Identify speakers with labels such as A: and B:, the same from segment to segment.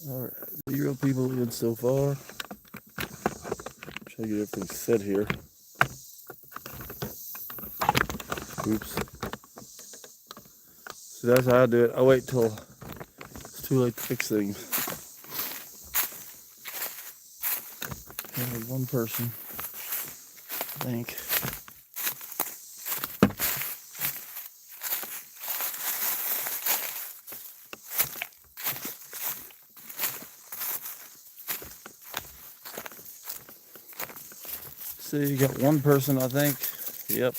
A: Alright, 0 people in so far. Try to get everything set here. Oops. So that's how I do it. I wait till it's too late to fix things. Only one person, I think. See, you got one person, I think. Yep.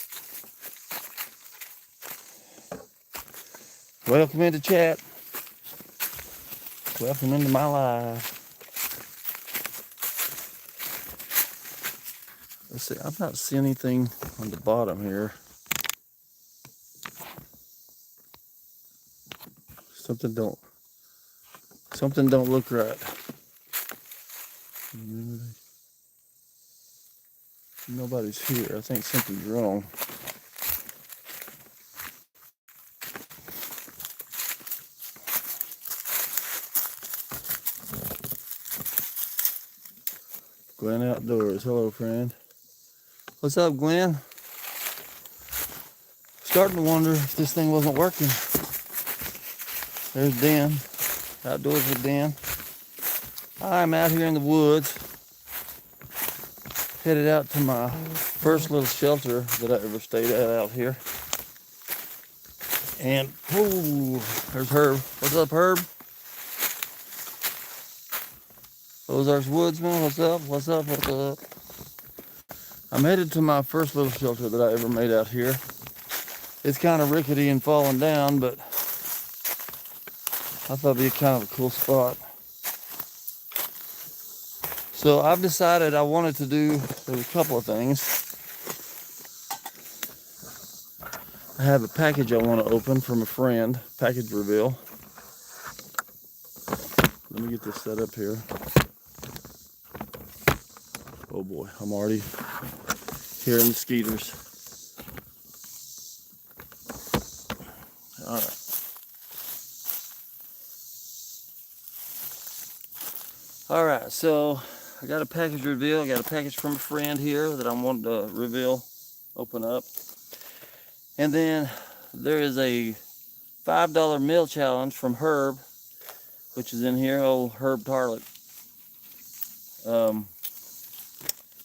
A: Welcome into chat. Welcome into my life. Let's see, I'm not seeing anything on the bottom here. Something don't look right. Nobody's here. I think something's wrong. Glenn Outdoors. Hello, friend. What's up, Glenn? Starting to wonder if this thing wasn't working. There's Dan. Outdoors with Dan. I'm out here in the woods. Headed out to my first little shelter that I ever stayed at out here. And, ooh, there's Herb. What's up, Herb? Ozarks Woodsman, what's up? What's up? What's up? I'm headed to my first little shelter that I ever made out here. It's kind of rickety and falling down, but I thought it'd be kind of a cool spot. So I've decided I wanted to do a couple of things. I have a package I want to open from a friend, package reveal. Let me get this set up here. Oh boy, I'm already hearing the skeeters. All right. All right, so I got a package reveal. I got a package from a friend here that I'm wanting to reveal, open up. And then there is a $5 meal challenge from Herb, which is in here, old Herb Tarlett.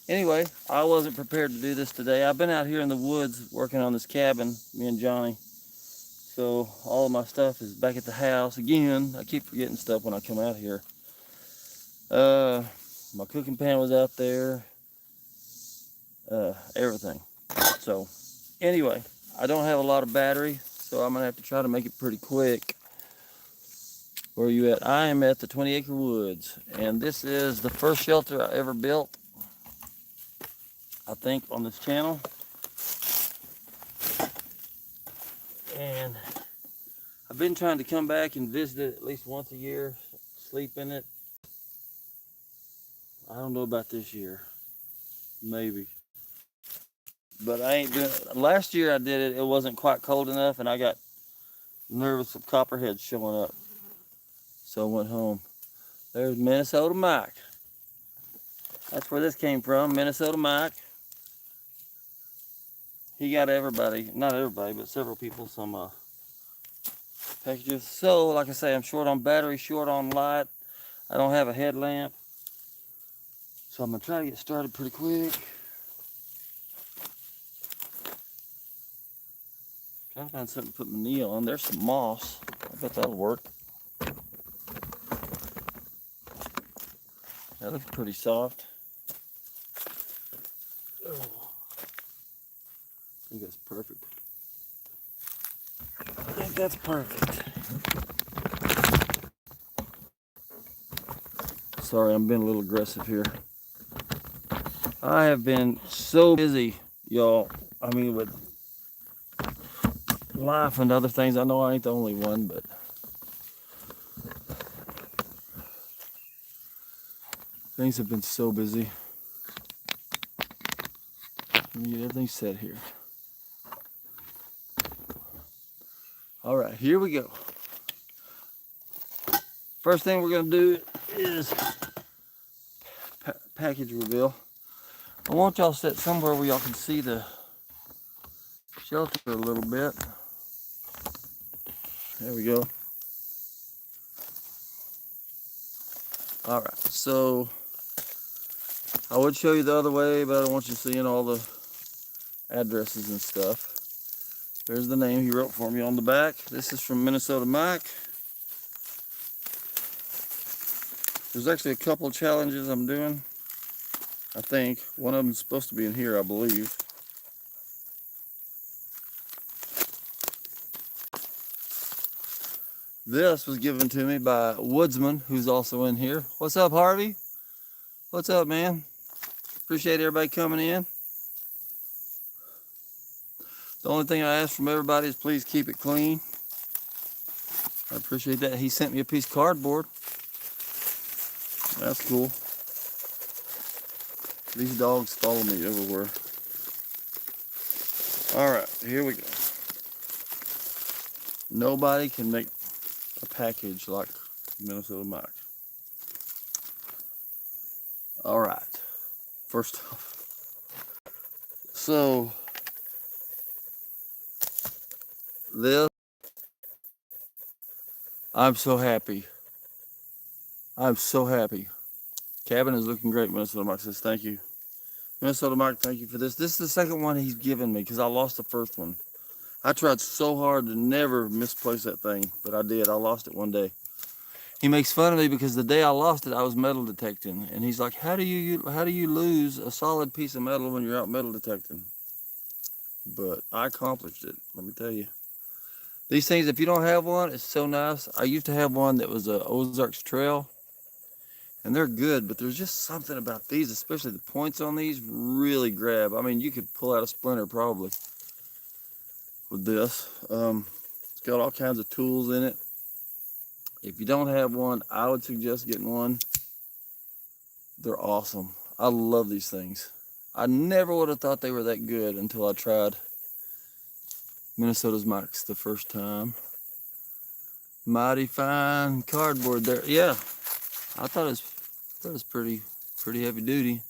A: Anyway, I wasn't prepared to do this today. I've been out here in the woods working on this cabin, me and Johnny. So all of my stuff is back at the house. Again, I keep forgetting stuff when I come out here. My cooking pan was out there. Everything. So anyway, I don't have a lot of battery, so I'm gonna have to try to make it pretty quick. Where are you at? I am at the 20 Acre Woods, and this is the first shelter I ever built, I think, on this channel. And I've been trying to come back and visit it at least once a year, sleep in it. I don't know about this year, maybe. But I ain't doing it. Last year I did it, it wasn't quite cold enough, and I got nervous of copperheads showing up. So I went home. There's Minnesota Mike. That's where this came from, Minnesota Mike. He got everybody, not everybody, but several people some packages. So, like I say, I'm short on battery, short on light. I don't have a headlamp. So I'm gonna try to get started pretty quick. Trying to find something to put my knee on. There's some moss. I bet that'll work. That looks pretty soft. Oh, I think that's perfect. I think that's perfect. Sorry, I'm being a little aggressive here. I have been so busy, y'all. I mean, with life and other things. I know I ain't the only one, but things have been so busy. Let me get everything set here. All right, here we go. First thing we're gonna do is package reveal. I want y'all to sit somewhere where y'all can see the shelter a little bit. There we go. All right, so I would show you the other way, but I don't want you seeing all the addresses and stuff. There's the name he wrote for me on the back. This is from Minnesota Mike. There's actually a couple challenges I'm doing. I think one of them's supposed to be in here, I believe. This was given to me by Woodsman, who's also in here. What's up, Harvey? What's up, man? Appreciate everybody coming in. The only thing I ask from everybody is please keep it clean. I appreciate that. He sent me a piece of cardboard. That's cool. These dogs follow me everywhere. All right, here we go. Nobody can make a package like Minnesota Mike. All right, first off, so this, I'm so happy. I'm so happy. Cabin is looking great, Minnesota Mike says. Thank you. Minnesota Mike, thank you for this. This is the second one he's given me because I lost the first one. I tried so hard to never misplace that thing, but I did. I lost it one day. He makes fun of me because the day I lost it, I was metal detecting. And he's like, how do you lose a solid piece of metal when you're out metal detecting? But I accomplished it, let me tell you. These things, if you don't have one, it's so nice. I used to have one that was a Ozarks Trail. And they're good, but there's just something about these, especially the points on these, really grab. I mean, you could pull out a splinter probably with this. It's got all kinds of tools in it. If you don't have one, I would suggest getting one. They're awesome. I love these things. I never would have thought they were that good until I tried Minnesota's Mike's the first time. Mighty fine cardboard there. Yeah, I thought it was pretty heavy duty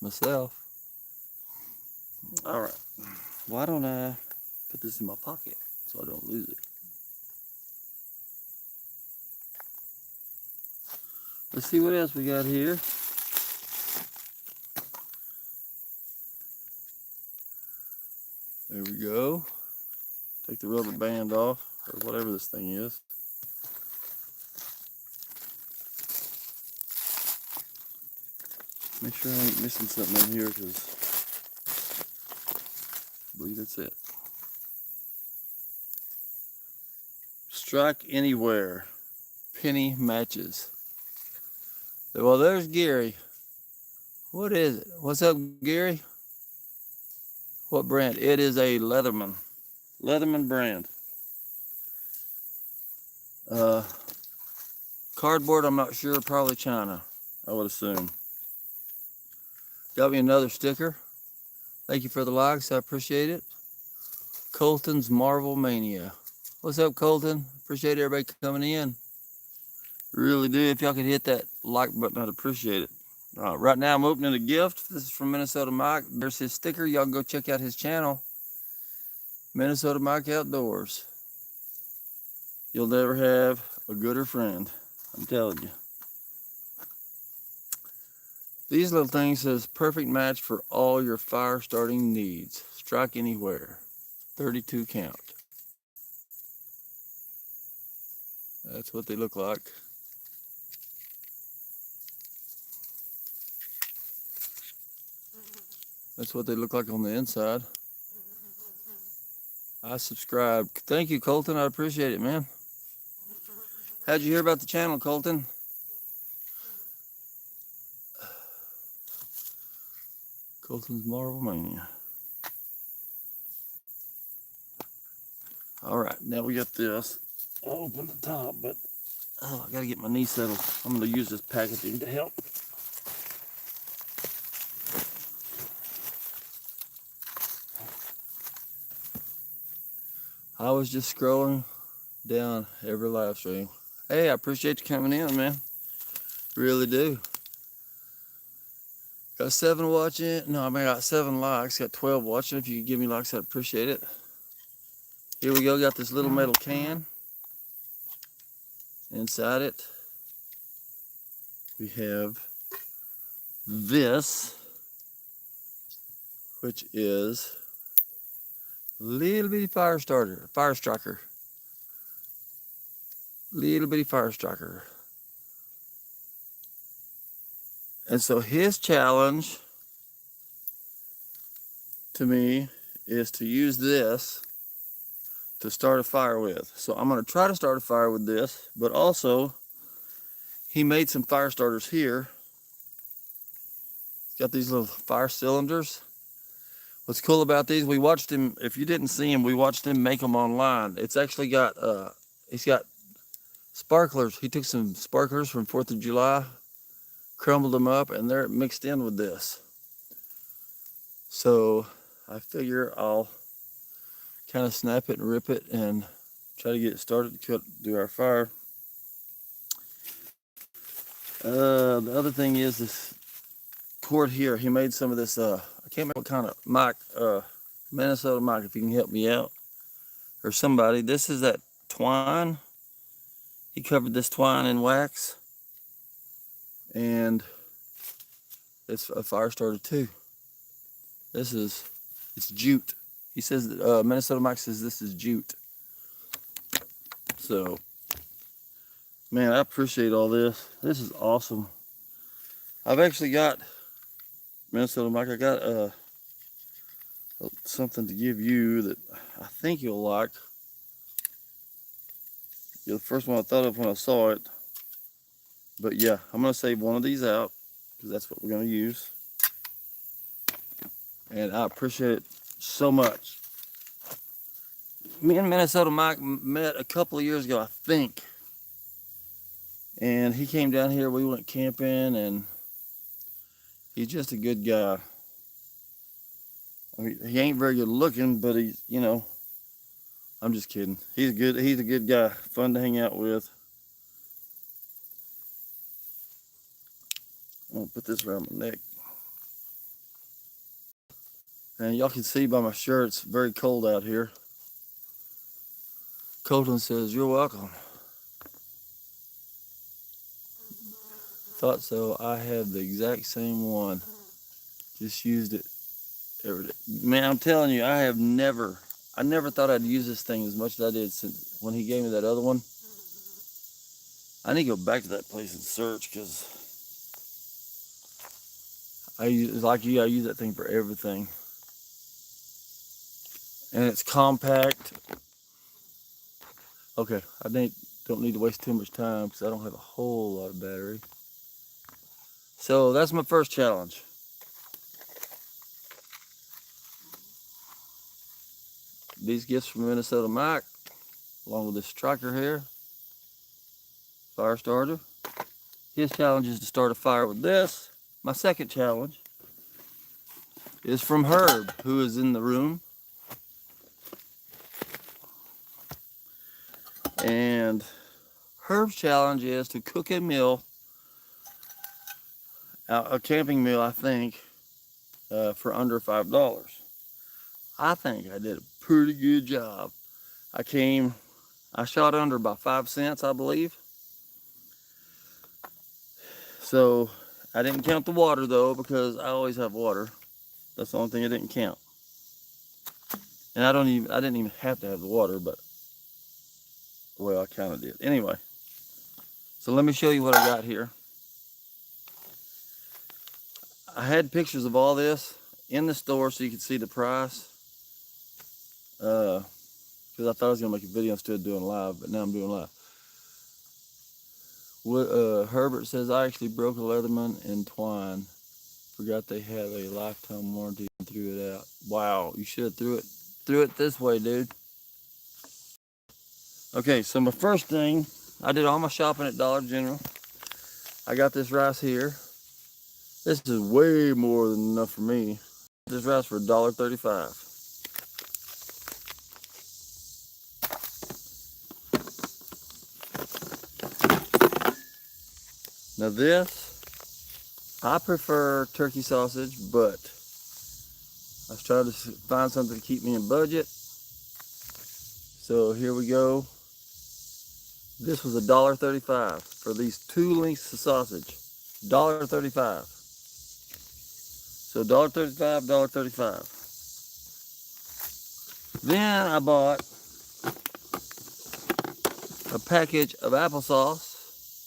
A: myself. All right, why don't I put this in my pocket so I don't lose it? Let's see what else we got here. There we go. Take the rubber band off, or whatever this thing is. Make sure I ain't missing something in here, because I believe that's it. Strike Anywhere. Penny matches. Well, there's Gary. What is it? What's up, Gary? What brand? It is a Leatherman. Leatherman brand. Cardboard, I'm not sure. Probably China, I would assume. Got me another sticker. Thank you for the likes. I appreciate it. Colton's Marvel Mania. What's up, Colton? Appreciate everybody coming in. Really do. If y'all could hit that like button, I'd appreciate it. Right now, I'm opening a gift. This is from Minnesota Mike. There's his sticker. Y'all can go check out his channel. Minnesota Mike Outdoors. You'll never have a gooder friend. I'm telling you. These little things says perfect match for all your fire starting needs. Strike Anywhere. 32 count. That's what they look like. That's what they look like on the inside. I subscribe. Thank you, Colton. I appreciate it, man. How'd you hear about the channel, Colton? Colton's Marvel Mania. All right, now we got this. I'll open the top, but I gotta get my knee settled. I'm gonna use this packaging to help. I was just scrolling down every live stream. Hey, I appreciate you coming in, man. Really do. Got 7 watching. No, I mean, I got 7 likes. Got 12 watching. If you could give me likes, I'd appreciate it. Here we go. Got this little metal can. Inside it, we have this, which is a little bitty fire striker. Little bitty fire striker. And so his challenge to me is to use this to start a fire with. So I'm going to try to start a fire with this, but also he made some fire starters here. He's got these little fire cylinders. What's cool about these, we watched him, if you didn't see him, we watched him make them online. It's actually got, he's got sparklers. He took some sparklers from 4th of July, crumbled them up, and they're mixed in with this. So I figure I'll kind of snap it and rip it and try to get it started to do our fire. The other thing is this cord here. He made some of this, I can't remember what kind of mic, Minnesota mic, if you can help me out, or somebody. This is that twine. He covered this twine in wax, and it's a fire starter too. It's jute. He says that Minnesota Mike says this is jute. So, man, I appreciate all this. This is awesome. I've actually got, Minnesota Mike, I got something to give you that I think you'll like. You're the first one I thought of when I saw it. But yeah, I'm going to save one of these out because that's what we're going to use. And I appreciate it so much. Me and Minnesota Mike met a couple of years ago, I think. And he came down here, we went camping, and he's just a good guy. I mean, he ain't very good looking, but he's, you know, I'm just kidding. He's a good guy, fun to hang out with. I'm gonna put this around my neck. And y'all can see by my shirt, it's very cold out here. Colton says, "You're welcome." Thought so. I have the exact same one. Just used it every day. Man, I'm telling you, I never thought I'd use this thing as much as I did since when he gave me that other one. I need to go back to that place and search, because I use that thing for everything. And it's compact. Okay, I don't need to waste too much time because I don't have a whole lot of battery. So that's my first challenge. These gifts from Minnesota Mike, along with this striker here, fire starter. His challenge is to start a fire with this. My second challenge is from Herb, who is in the room. And Herb's challenge is to cook a meal, a camping meal, I think, for under $5. I think I did a pretty good job. I shot under by 5 cents, I believe. So I didn't count the water though, because I always have water. That's the only thing I didn't count. And I didn't even have to have the water, but well, I kind of did. Anyway, so let me show you what I got here. I had pictures of all this in the store so you could see the price. Because I thought I was going to make a video instead of doing live, but now I'm doing live. Herbert says, "I actually broke a Leatherman in twine. Forgot they have a lifetime warranty and threw it out." Wow, you should have threw it this way, dude. Okay, so my first thing, I did all my shopping at Dollar General. I got this rice here. This is way more than enough for me. This rice for $1.35. Now this, I prefer turkey sausage, but I was trying to find something to keep me in budget. So here we go. This was $1.35 for these 2 lengths of sausage. $1.35. So $1.35, $1.35. Then I bought a package of applesauce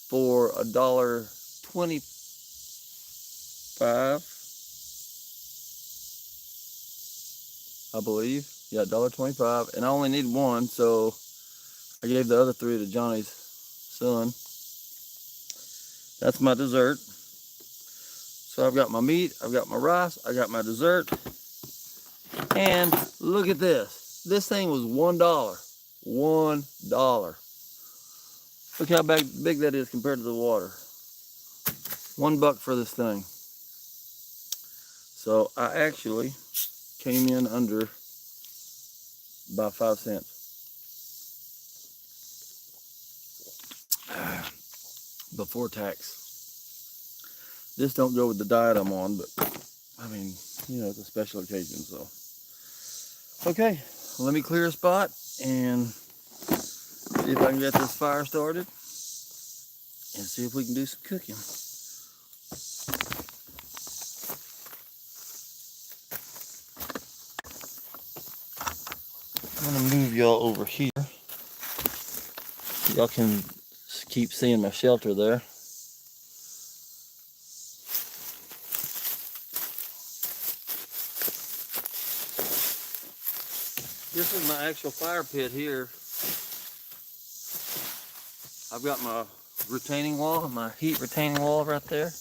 A: for $1.25, I believe. Yeah, $1.25, and I only need one, so I gave the other 3 to Johnny's son. That's my dessert. So I've got my meat, I've got my rice, I got my dessert, and look at this. This thing was $1. $1. Look how big that is compared to the water. $1 for this thing. So I actually came in under by 5 cents. Before tax. This don't go with the diet I'm on, but I mean, you know, it's a special occasion, so. Okay, let me clear a spot and see if I can get this fire started and see if we can do some cooking. I'm gonna move y'all over here. Y'all can keep seeing my shelter there. This is my actual fire pit here. I've got my retaining wall, my heat retaining wall right there.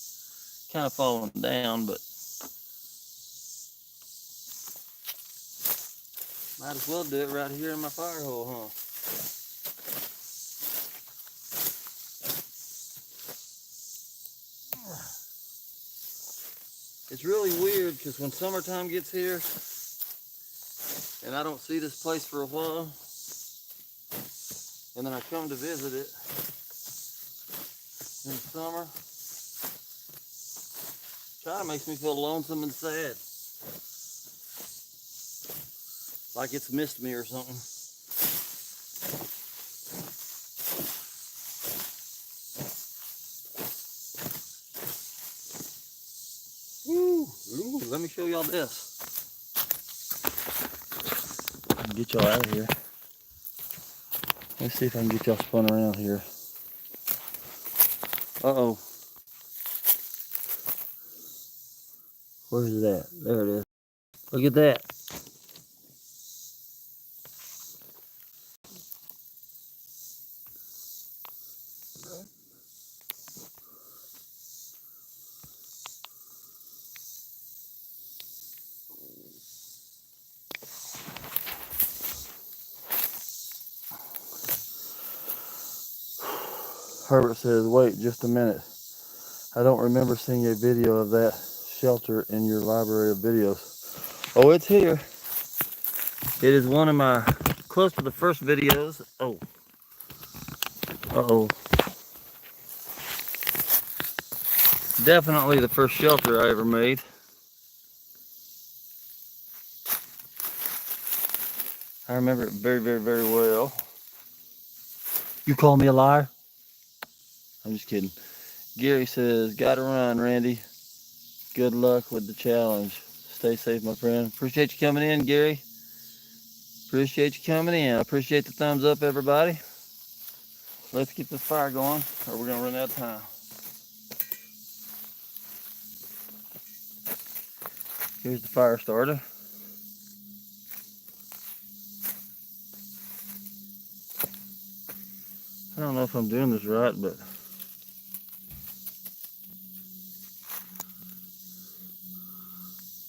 A: Kind of falling down, but might as well do it right here in my fire hole, huh? It's really weird because when summertime gets here and I don't see this place for a while, and then I come to visit it in the summer, it kind of makes me feel lonesome and sad. Like it's missed me or something. Woo! Ooh, let me show y'all this. Get y'all out of here. Let's see if I can get y'all spun around here. Uh-oh. Where's it at? There it is. Look at that. Herbert says, wait just a minute. I don't remember seeing a video of that shelter in your library of videos. Oh, it's here. It is one of my, close to the first videos. Oh. Uh-oh. Definitely the first shelter I ever made. I remember it very, very, very well. You call me a liar? I'm just kidding. Gary says, gotta run, Randy. Good luck with the challenge. Stay safe, my friend. Appreciate you coming in, Gary. Appreciate you coming in. I appreciate the thumbs up, everybody. Let's get this fire going, or we're gonna run out of time. Here's the fire starter. I don't know if I'm doing this right, but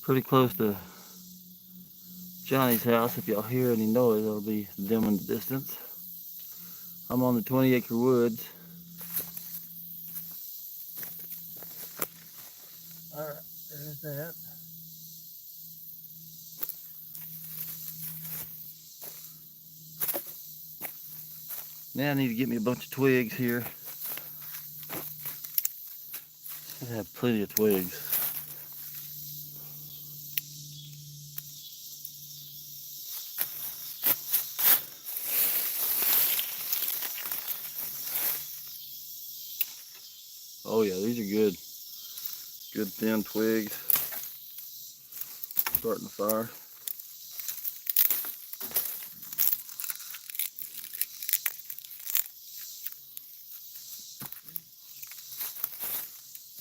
A: pretty close to Johnny's house. If y'all hear any noise, it'll be them in the distance. I'm on the 20-acre woods. All right, there's that. Now I need to get me a bunch of twigs here. It have plenty of twigs. Oh yeah, these are good. Good thin twigs. Starting the fire.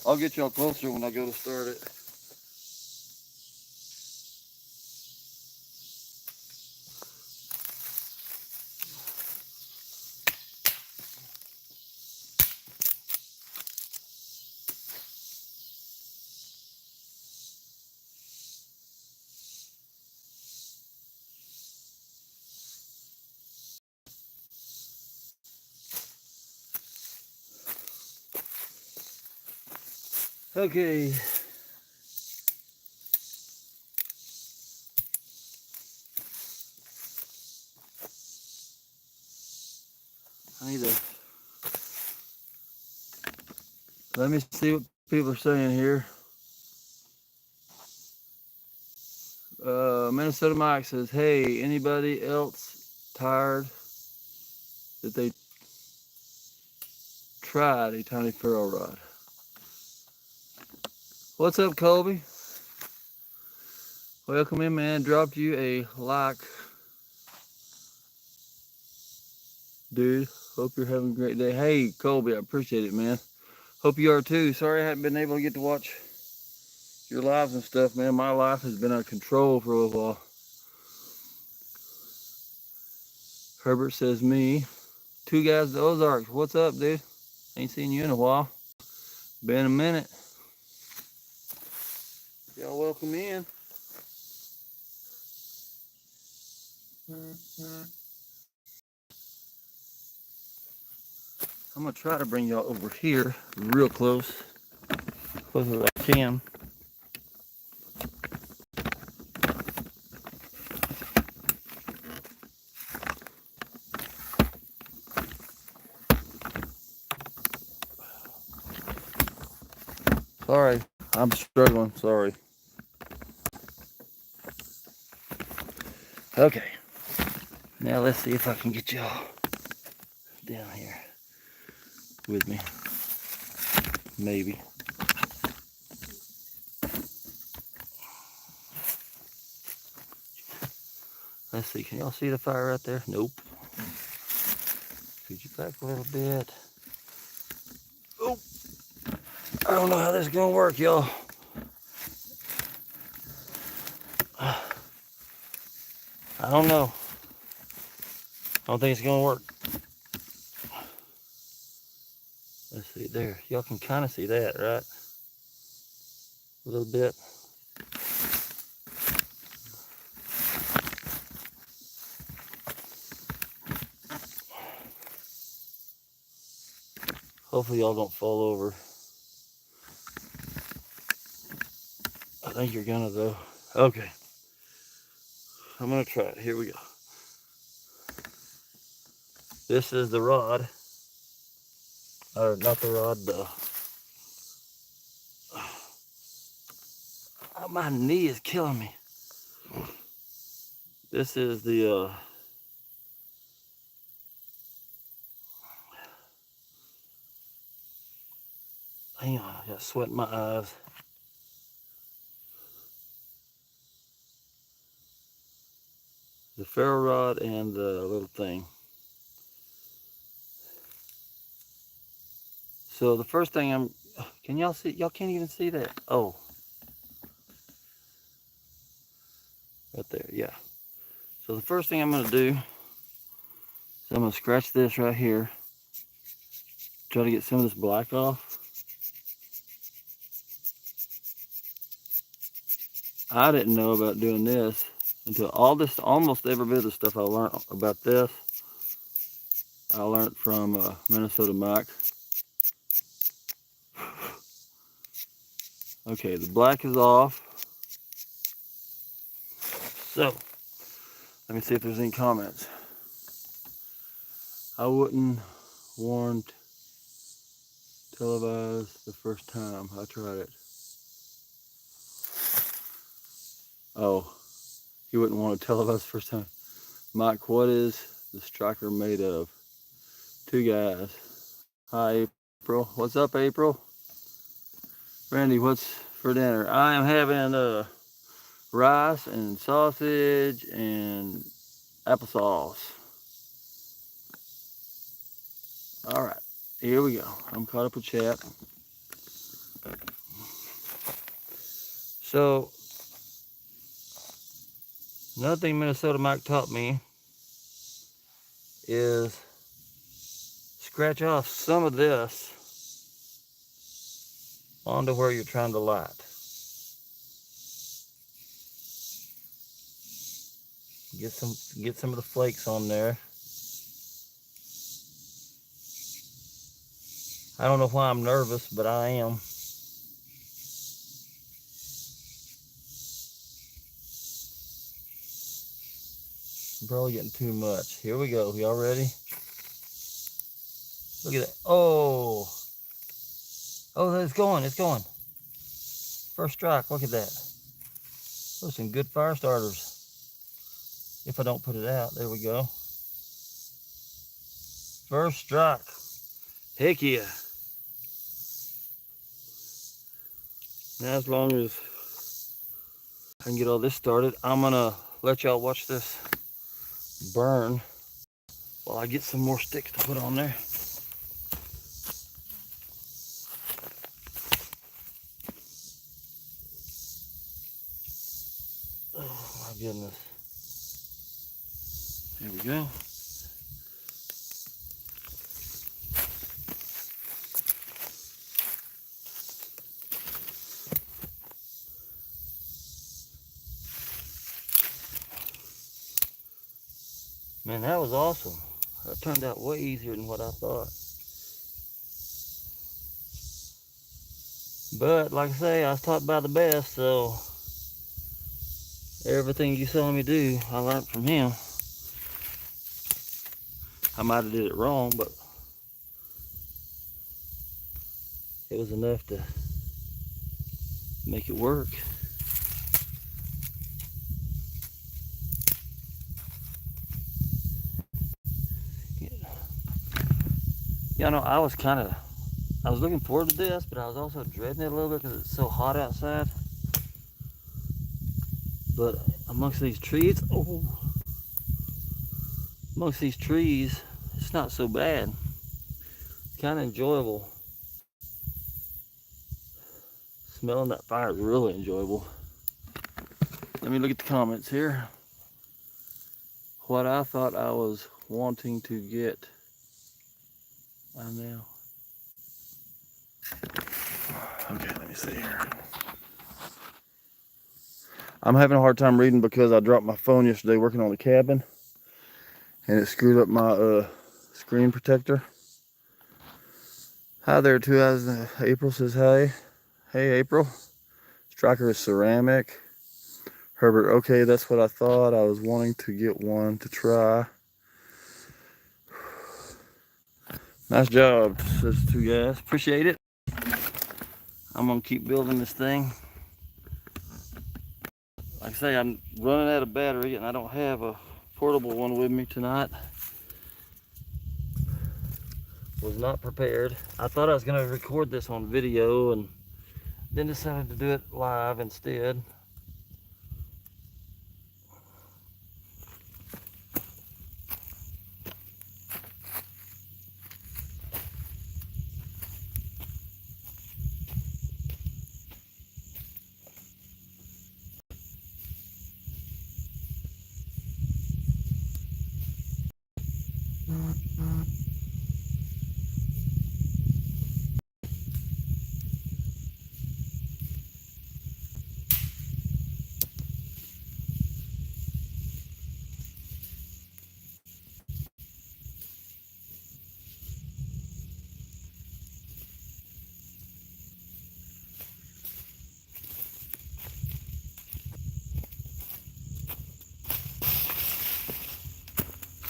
A: I'll get y'all closer when I go to start it. Okay. I need to, let me see what people are saying here. Minnesota Mike says, hey, anybody else tired that they tried a tiny ferro rod? What's up, Colby? Welcome in, man. Dropped you a like, dude. Hope you're having a great day. Hey, Colby, I appreciate it, man. Hope you are too. Sorry I haven't been able to get to watch your lives and stuff, man. My life has been out of control for a little while. Herbert says, me. Two guys at the Ozarks. What's up, dude? Ain't seen you in a while. Been a minute. Y'all welcome in. I'm gonna try to bring y'all over here real close as I can. Sorry, I'm struggling, sorry. Okay, now let's see if I can get y'all down here with me. Maybe. Let's see, can y'all see the fire right there? Nope. Could you back a little bit? Oh, I don't know how this is gonna work, y'all. I don't know. I don't think it's gonna work. Let's see, there. Y'all can kind of see that, right? A little bit. Hopefully y'all don't fall over. I think you're gonna though. Okay. I'm gonna try it. Here we go. This is the rod. Or not the rod, the... Oh, my knee is killing me. This is the... Hang on, I got sweat in my eyes. The ferro rod and the little thing. So the first thing I'm... Can y'all see? Y'all can't even see that. Oh. Right there, yeah. So the first thing I'm gonna do is I'm gonna scratch this right here. Try to get some of this black off. I didn't know about doing this until almost every bit of the stuff I learned about this, I learned from Minnesota Mike. Okay, the black is off. So, let me see if there's any comments. I wouldn't warrant Televised the first time I tried it. Oh, he wouldn't want to televise the first time. Mike, what is the striker made of? Two guys. Hi, April. What's up, April? Randy, what's for dinner? I am having rice and sausage and applesauce. All right, here we go. I'm caught up with chat. So, another thing Minnesota Mike taught me is scratch off some of this onto where you're trying to light. Get some of the flakes on there. I don't know why I'm nervous, but I am. I'm probably getting too much. Here we go. Y'all ready? Look at that. Oh, it's going. It's going. First strike. Look at that. Those are some good fire starters. If I don't put it out, there we go. First strike. Heck yeah. Now, as long as I can get all this started, I'm gonna let y'all watch this burn while I get some more sticks to put on there. Oh my goodness. There we go. Man, that was awesome. That turned out way easier than what I thought. But like I say, I was taught by the best, so everything you saw me do, I learned from him. I might have did it wrong, but it was enough to make it work. You know, I was looking forward to this, but I was also dreading it a little bit because it's so hot outside. But amongst these trees, it's not so bad. It's kind of enjoyable. Smelling that fire is really enjoyable. Let me look at the comments here. What I thought I was wanting to get. I know. Okay, let me see here. I'm having a hard time reading because I dropped my phone yesterday working on the cabin, and it screwed up my screen protector. Hi there, 2 April says hi. Hey, April. Striker is ceramic. Herbert, okay, that's what I thought. I was wanting to get one to try. Nice job, says 2 guys. Appreciate it. I'm gonna keep building this thing. Like I say, I'm running out of battery and I don't have a portable one with me tonight. Was not prepared. I thought I was gonna record this on video and then decided to do it live instead.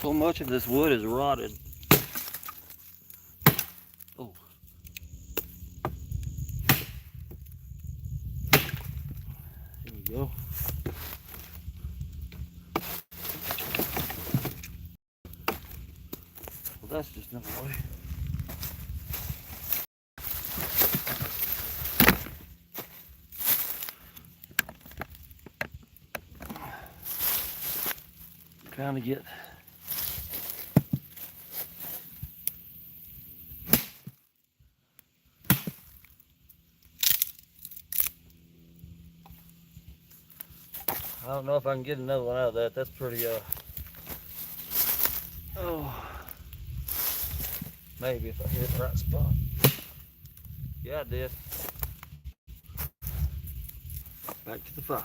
A: So much of this wood is rotted. Oh, go. Well, that's just another way. Trying to get I don't know if I can get another one out of that. That's pretty oh, maybe if I hit the right spot. Yeah, I did. Back to the fire.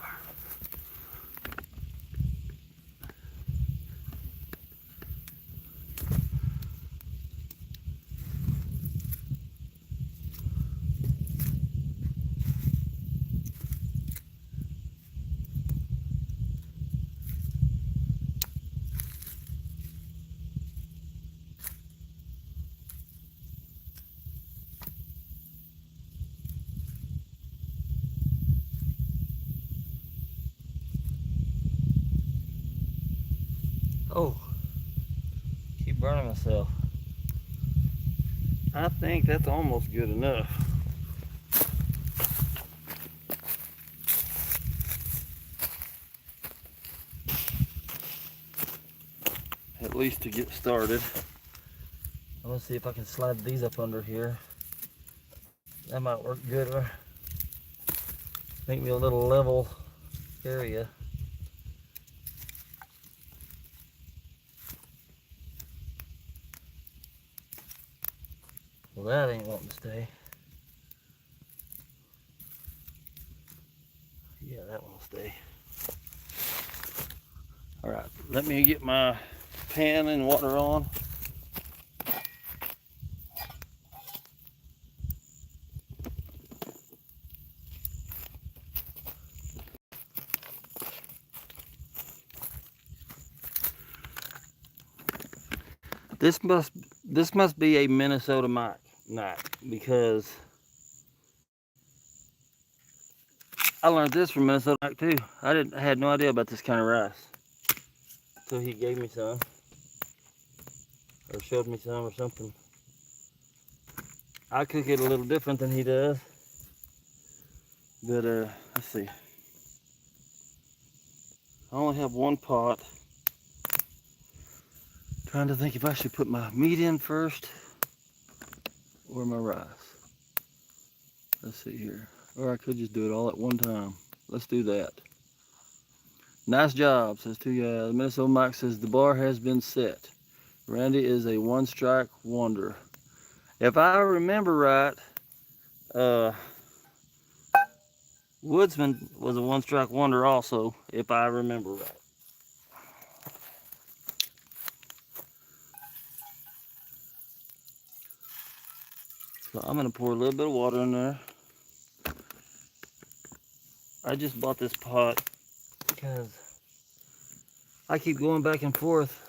A: Oh, keep burning myself. I think that's almost good enough. At least to get started. I'm gonna see if I can slide these up under here. That might work good. Or make me a little level area. Well, that ain't wanting to stay. Yeah, that one will stay. All right, let me get my pan and water on. This must be a Minnesota night because I learned this from Minnesota Mike too. I had no idea about this kind of rice until he gave me some or showed me some or something. I cook it a little different than he does, but let's see. I only have one pot. Trying to think if I should put my meat in first or my rice. Let's see here. Or I could just do it all at one time. Let's do that. Nice job, says two guys. Minnesota Mike says the bar has been set. Randy is a one-strike wonder. If I remember right, Woodsman was a one-strike wonder also, if I remember right. So I'm gonna pour a little bit of water in there. I just bought this pot because I keep going back and forth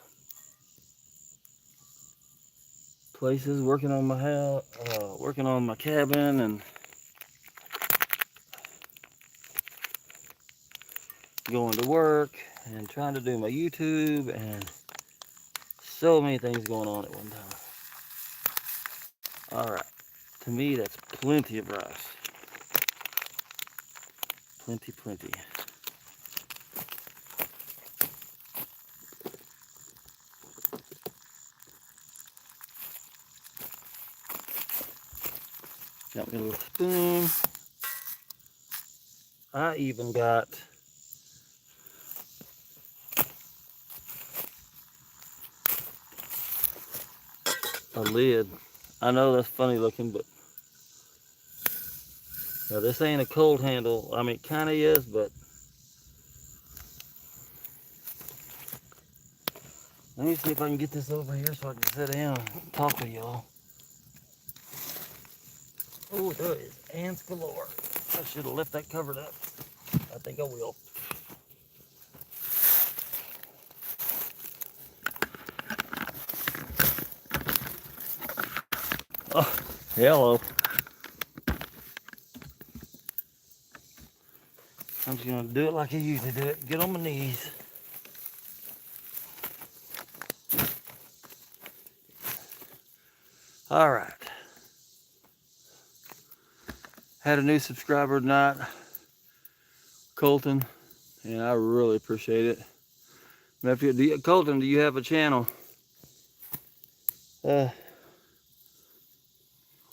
A: places, working on my house, working on my cabin, and going to work, and trying to do my YouTube, and so many things going on at one time. All right, to me that's plenty of rice. Plenty. Got me a little spoon. I even got a lid. I know that's funny looking, but now this ain't a cold handle. I mean, it kind of is, but let me see if I can get this over here so I can sit down and talk to y'all. Oh, there is ants galore. I should have left that covered up. I think I will. Oh, hello. I'm just gonna do it like I usually do it. Get on my knees. All right. Had a new subscriber tonight, Colton, and I really appreciate it. Colton, do you have a channel?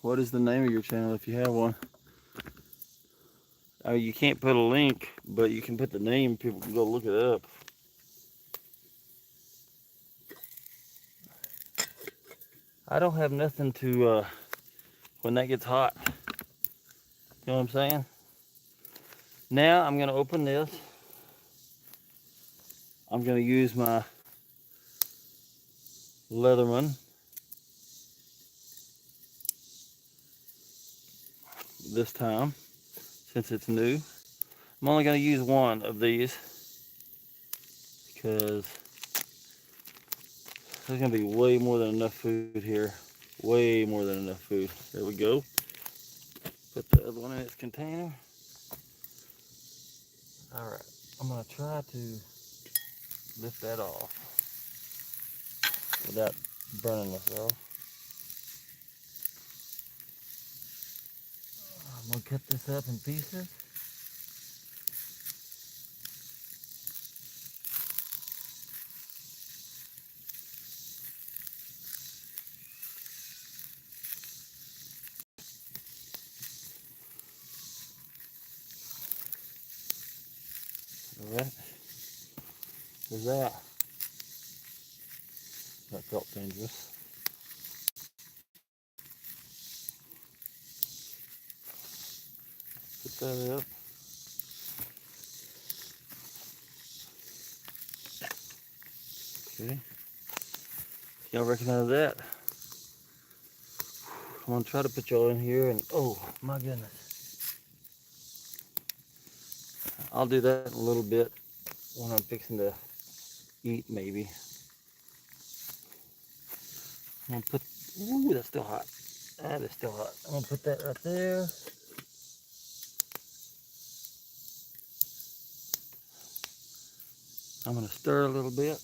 A: What is the name of your channel if you have one? You can't put a link, but you can put the name. People can go look it up. I don't have nothing to, when that gets hot. You know what I'm saying? Now I'm going to open this. I'm going to use my Leatherman. This time, since it's new. I'm only going to use one of these because there's going to be way more than enough food here. Way more than enough food. There we go. Put the other one in its container. All right, I'm going to try to lift that off without burning myself. I'm going to cut this up in pieces. All right, there's that. That felt dangerous. Put that up. Okay. Y'all recognize that? I'm gonna try to put y'all in here and oh my goodness. I'll do that in a little bit when I'm fixing to eat maybe. I'm gonna put, ooh, that's still hot. That is still hot. I'm gonna put that right there. I'm gonna stir a little bit.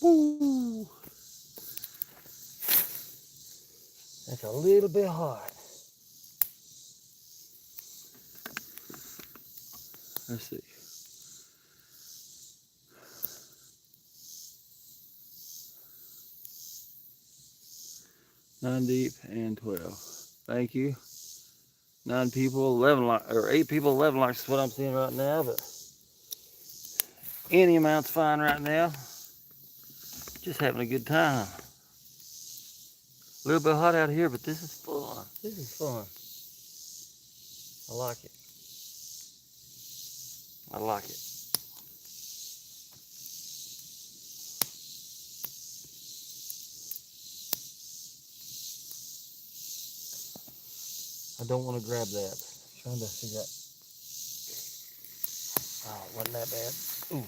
A: Ooh, that's a little bit hot. Let's see. Nine deep and 12. Thank you. 9 people, 11 or 8 people, 11 likes is what I'm seeing right now, but any amount's fine right now. Just having a good time. A little bit hot out here, but this is fun. This is fun. I like it. I like it. I don't want to grab that. I'm trying to figure out. Oh, wasn't that bad. Ooh.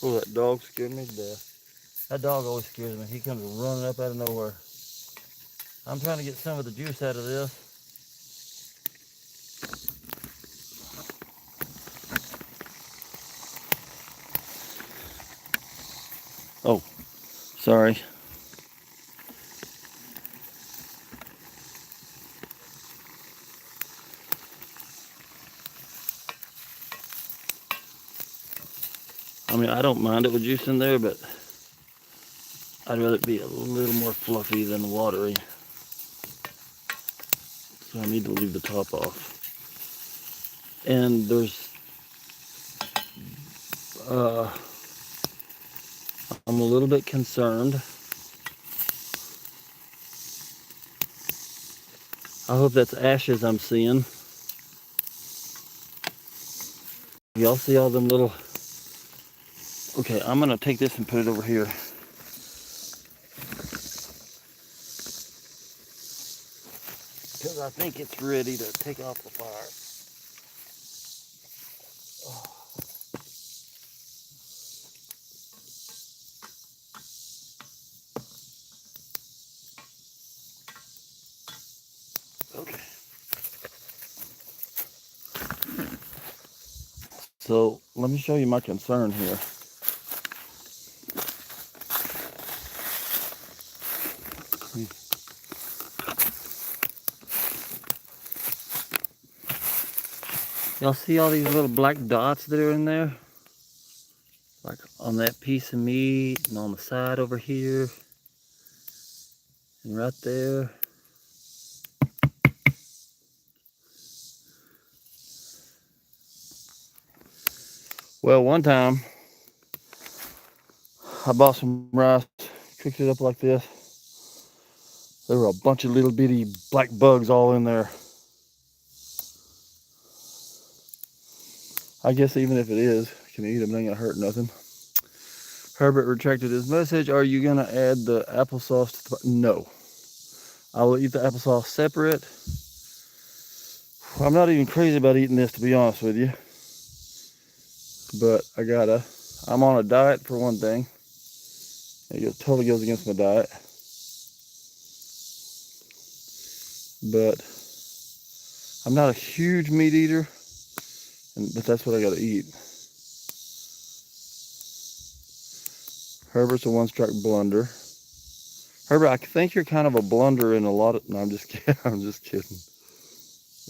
A: Oh, that dog scared me to death. That dog always scares me. He comes running up out of nowhere. I'm trying to get some of the juice out of this. Oh, sorry. I mean, I don't mind it with juice in there, but I'd rather it be a little more fluffy than watery. So I need to leave the top off. And there's, I'm a little bit concerned. I hope that's ashes I'm seeing. Y'all see all them little... Okay, I'm gonna take this and put it over here. I think it's ready to take off the fire. Okay. So let me show you my concern here. Y'all see all these little black dots that are in there? Like on that piece of meat and on the side over here and right there. Well, one time I bought some rice, cooked it up like this. There were a bunch of little bitty black bugs all in there. I guess even if it is, you can eat them, it ain't gonna hurt nothing. Herbert retracted his message. Are you gonna add the applesauce to the... No. I will eat the applesauce separate. I'm not even crazy about eating this, to be honest with you. But I'm on a diet for one thing. It totally goes against my diet. But I'm not a huge meat eater, but that's what I gotta eat. Herbert's a one-strike blunder. Herbert, I think you're kind of a blunder in a lot of... No, I'm just kidding. I'm just kidding.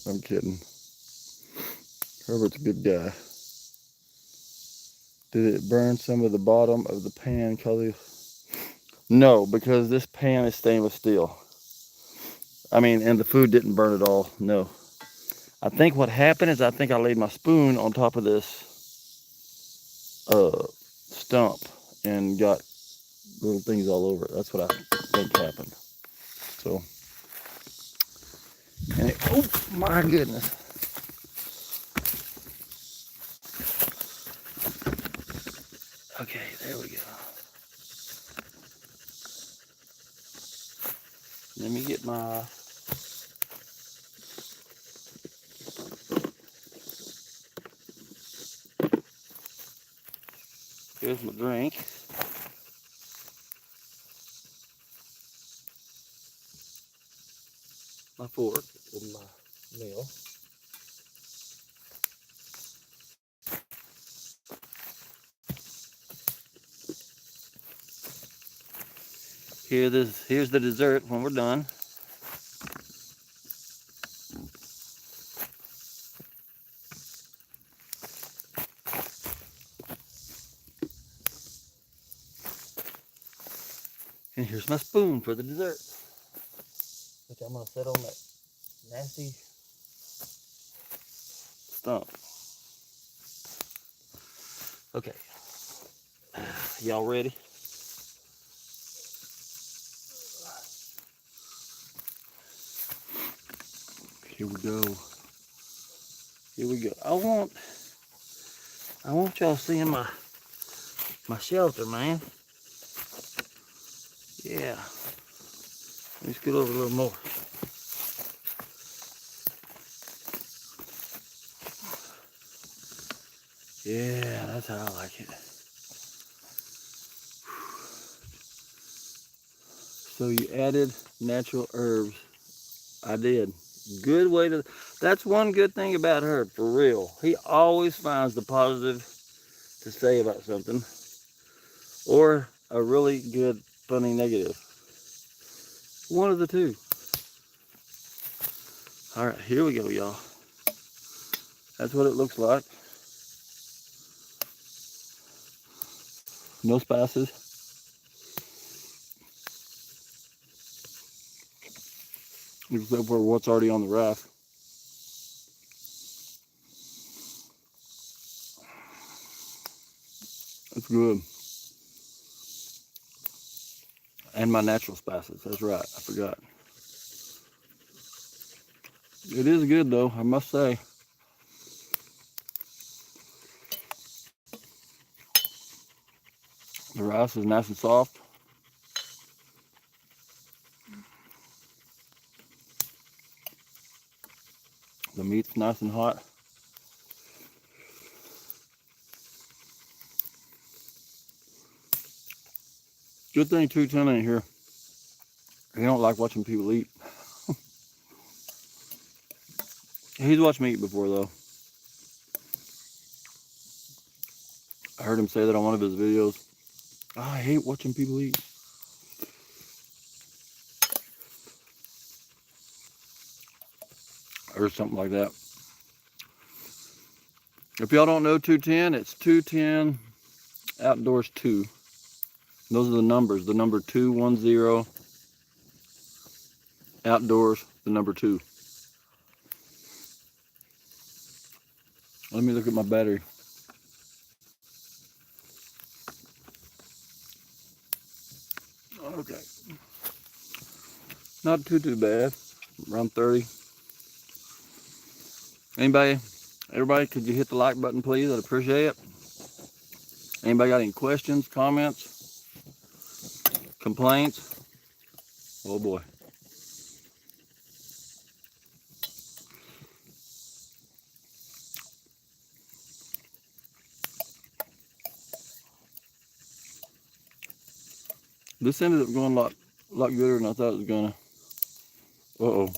A: I'm kidding. Herbert's a good guy. Did it burn some of the bottom of the pan? No, because this pan is stainless steel. I mean, and the food didn't burn at all. No. I think what happened is I think I laid my spoon on top of this stump and got little things all over it. That's what I think happened. So, and oh my goodness. Okay, there we go. Let me get my... Here's my drink. My fork and my meal. Here's the dessert when we're done. And here's my spoon for the dessert, which I'm gonna set on that nasty stump. Okay, y'all ready? Here we go. Here we go. I want y'all seeing my shelter, man. Yeah. Let me scoot over a little more. Yeah, that's how I like it. So you added natural herbs. I did. Good way to... That's one good thing about Herb, for real. He always finds the positive to say about something. Or a really good, funny negative. One of the two. All right, here we go, y'all. That's what it looks like. No spices. Except for what's already on the raft. It's good. And my natural spices, that's right, I forgot. It is good though, I must say. The rice is nice and soft. meat's nice and hot. Good thing 210 ain't here. He don't like watching people eat. He's watched me eat before though. I heard him say that on one of his videos. Oh, I hate watching people eat. Or something like that. If y'all don't know 210, it's 210 Outdoors 2. Those are the numbers. The number 210 Outdoors, the number 2. Let me look at my battery. Okay. Not too bad. Around 30. Everybody, could you hit the like button, please? I'd appreciate it. Anybody got any questions, comments, complaints? Oh boy. This ended up going a lot gooder than I thought it was gonna. Uh-oh.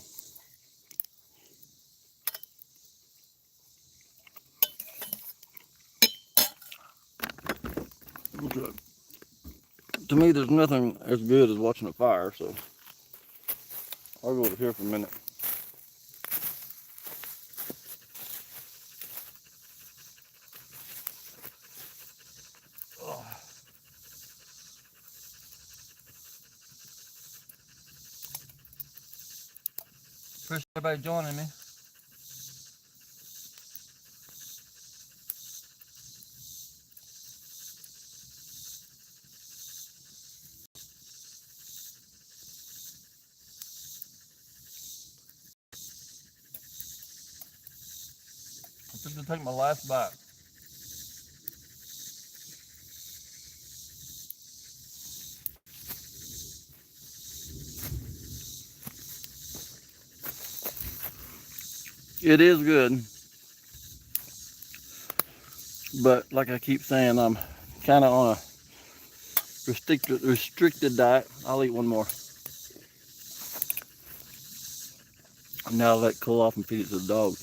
A: To me, there's nothing as good as watching a fire, so I'll go over here for a minute. Oh. Appreciate everybody joining me. I'm just gonna take my last bite. It is good, but like I keep saying, I'm kind of on a restricted diet. I'll eat one more. Now I'll let it cool off and feed it to the dog.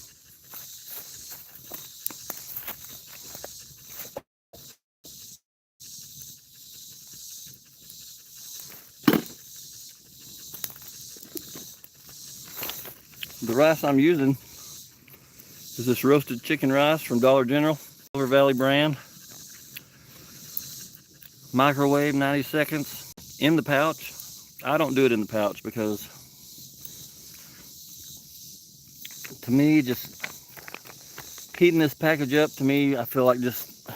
A: The rice I'm using is this roasted chicken rice from Dollar General, Silver Valley brand. Microwave 90 seconds in the pouch. I don't do it in the pouch because to me, just heating this package up, to me, I feel like just,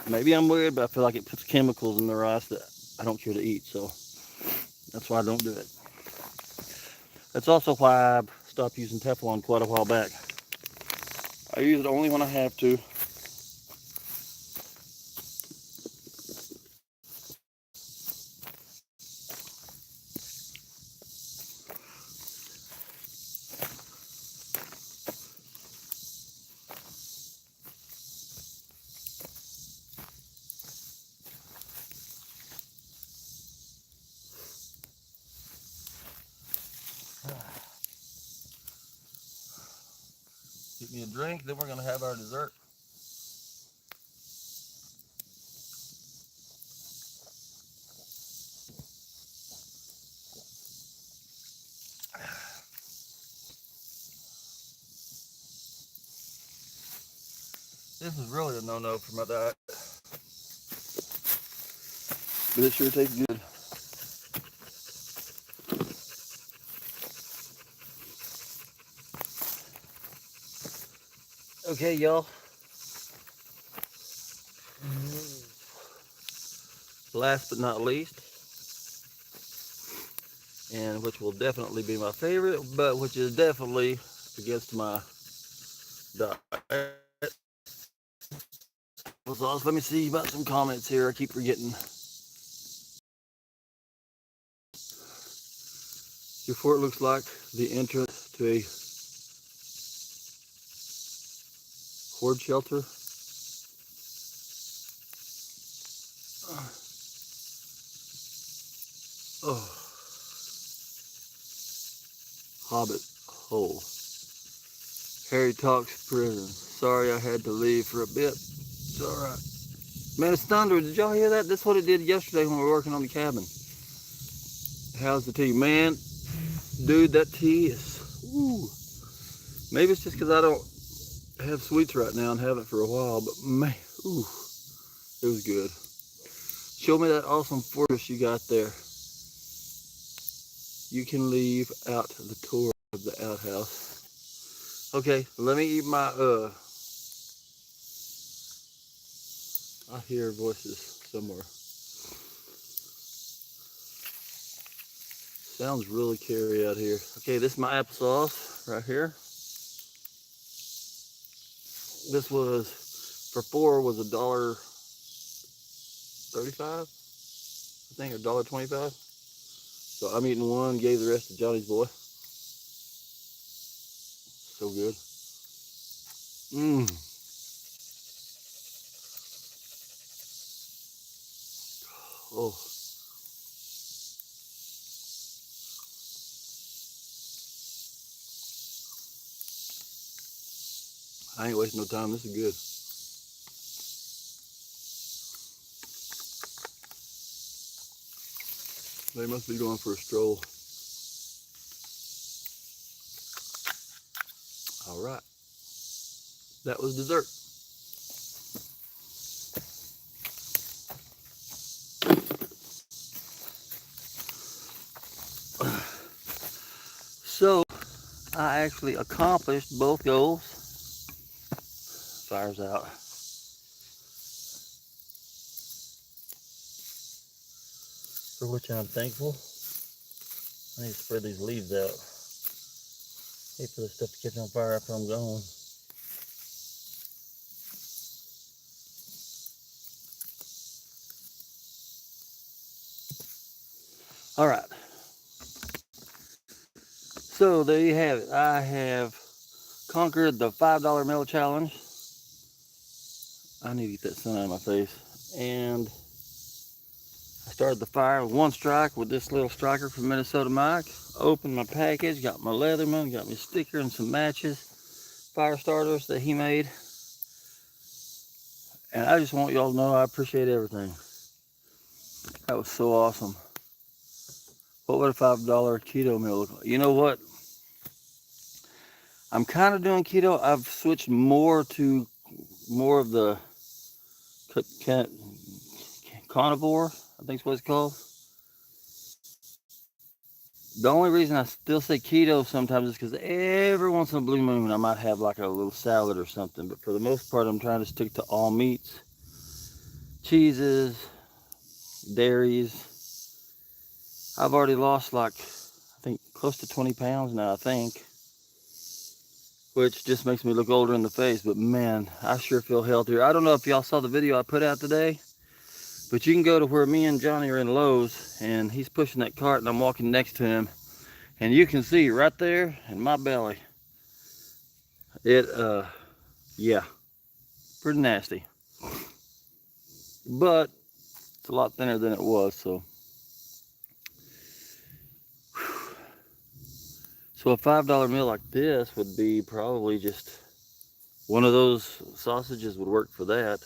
A: maybe I'm weird, but I feel like it puts chemicals in the rice that I don't care to eat, so that's why I don't do it. That's also why I stopped using Teflon quite a while back. I use it only when I have to. Get me a drink, then we're gonna have our dessert. This is really a no-no for my diet, but it sure tastes good. Okay, y'all. Last but not least, and which will definitely be my favorite, but which is definitely against my diet. Let me see about some comments here. I keep forgetting. Your fort looks like the entrance to a Horde shelter. Oh. Hobbit hole. Harry Talks prison. Sorry I had to leave for a bit. It's alright. Man, it's thunder. Did y'all hear that? That's what it did yesterday when we were working on the cabin. How's the tea? Man, dude, that tea is... Woo. Maybe it's just because I don't have sweets right now and haven't for a while, but man, ooh, it was good. Show me that awesome fortress you got there. You can leave out the tour of the outhouse. Okay, let me eat my, I hear voices somewhere. Sounds really scary out here. Okay, this is my applesauce right here. This was, for $4 was $1.35, I think, or $1.25. So I'm eating one, gave the rest to Johnny's boy. So good. Mmm. Oh. I ain't wasting no time. This is good. They must be going for a stroll. All right. That was dessert. So, I actually accomplished both goals. Fire's out. For which I'm thankful. I need to spread these leaves out. Hate for this stuff to catch on fire after I'm gone. All right. So there you have it. I have conquered the $5 meal challenge. I need to get that sun out of my face. And I started the fire with one strike with this little striker from Minnesota Mike. Opened my package, got my Leatherman, got me a sticker and some matches, fire starters that he made. And I just want y'all to know I appreciate everything. That was so awesome. What would a $5 keto meal look like? You know what? I'm kind of doing keto. I've switched more of the carnivore, I think is what it's called. The only reason I still say keto sometimes is because every once in a blue moon I might have like a little salad or something. But for the most part, I'm trying to stick to all meats, cheeses, dairies. I've already lost like, I think, close to 20 pounds now, I think. Which just makes me look older in the face. But man, I sure feel healthier. I don't know if y'all saw the video I put out today. But you can go to where me and Johnny are in Lowe's, and he's pushing that cart, and I'm walking next to him, and you can see right there in my belly, yeah, pretty nasty. But it's a lot thinner than it was, so. So a $5 meal like this would be probably just one of those sausages would work for that.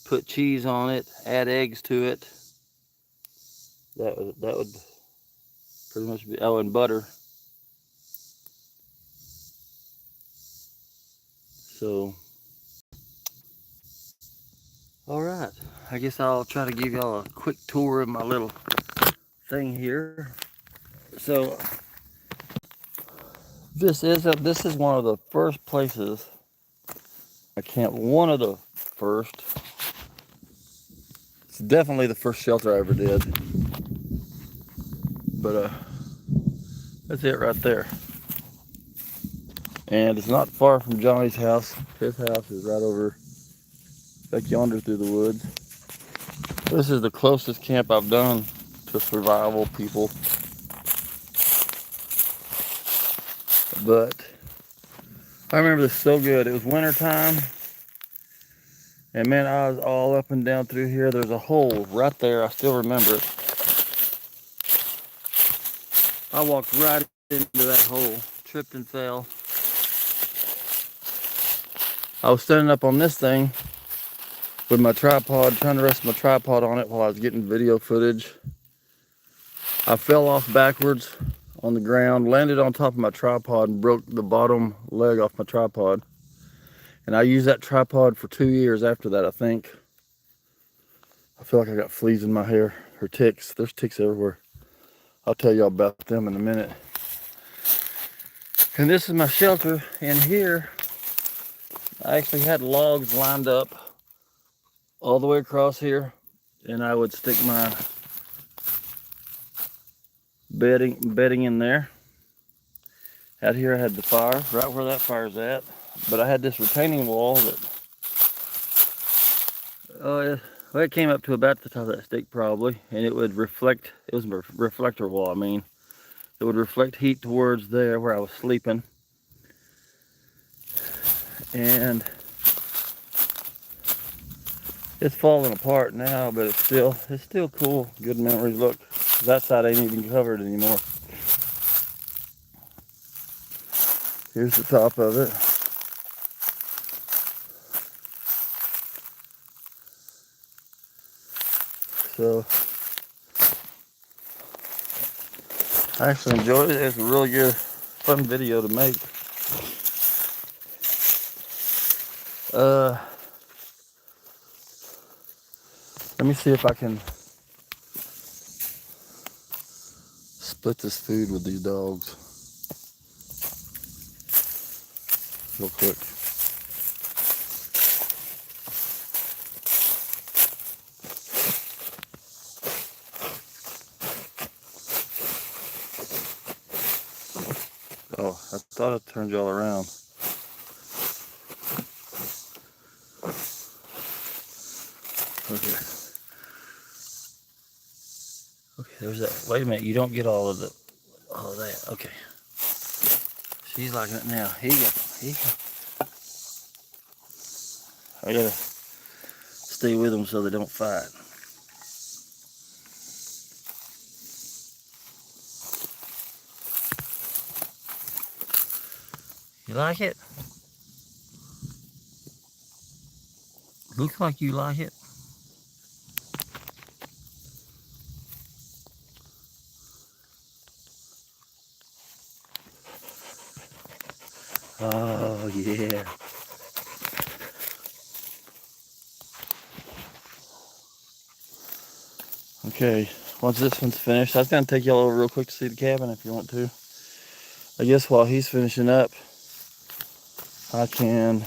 A: Put cheese on it, add eggs to it. That would pretty much be, oh, and butter. So, all right. I guess I'll try to give y'all a quick tour of my little thing here. So, this is one of the first places. I can't. One of the first. It's definitely the first shelter I ever did. But that's it right there. And it's not far from Johnny's house. His house is right over back yonder through the woods. This is the closest camp I've done to survival people. But I remember this so good. It was winter time, and man, I was all up and down through here. There's a hole right there. I still remember it. I walked right into that hole, tripped and fell. I was standing up on this thing with my tripod, trying to rest my tripod on it while I was getting video footage. I fell off backwards on the ground, landed on top of my tripod, and broke the bottom leg off my tripod. And I used that tripod for 2 years after that, I think. I feel like I got fleas in my hair, or ticks. There's ticks everywhere. I'll tell y'all about them in a minute. And this is my shelter. In here, I actually had logs lined up all the way across here, and I would stick my bedding in there. Out here I had the fire, right where that fire's at. But I had this retaining wall that, well, it came up to about the top of that stick probably, and it would reflect, it was a reflector wall, I mean. It would reflect heat towards there where I was sleeping. And it's falling apart now, but it's still cool. Good memories. Look, that side ain't even covered anymore. Here's the top of it. So I actually enjoyed it. It's a really good, fun video to make. Let me see if I can split this food with these dogs real quick. Oh, I thought I turned y'all around. Okay. Okay, there's that. Wait a minute, you don't get all of that. Okay. She's like it now. Here you go. I gotta stay with them so they don't fight. You like it? Looks like you like it. Oh, yeah. Okay, once this one's finished, I was going to take y'all over real quick to see the cabin if you want to. I guess while he's finishing up, I can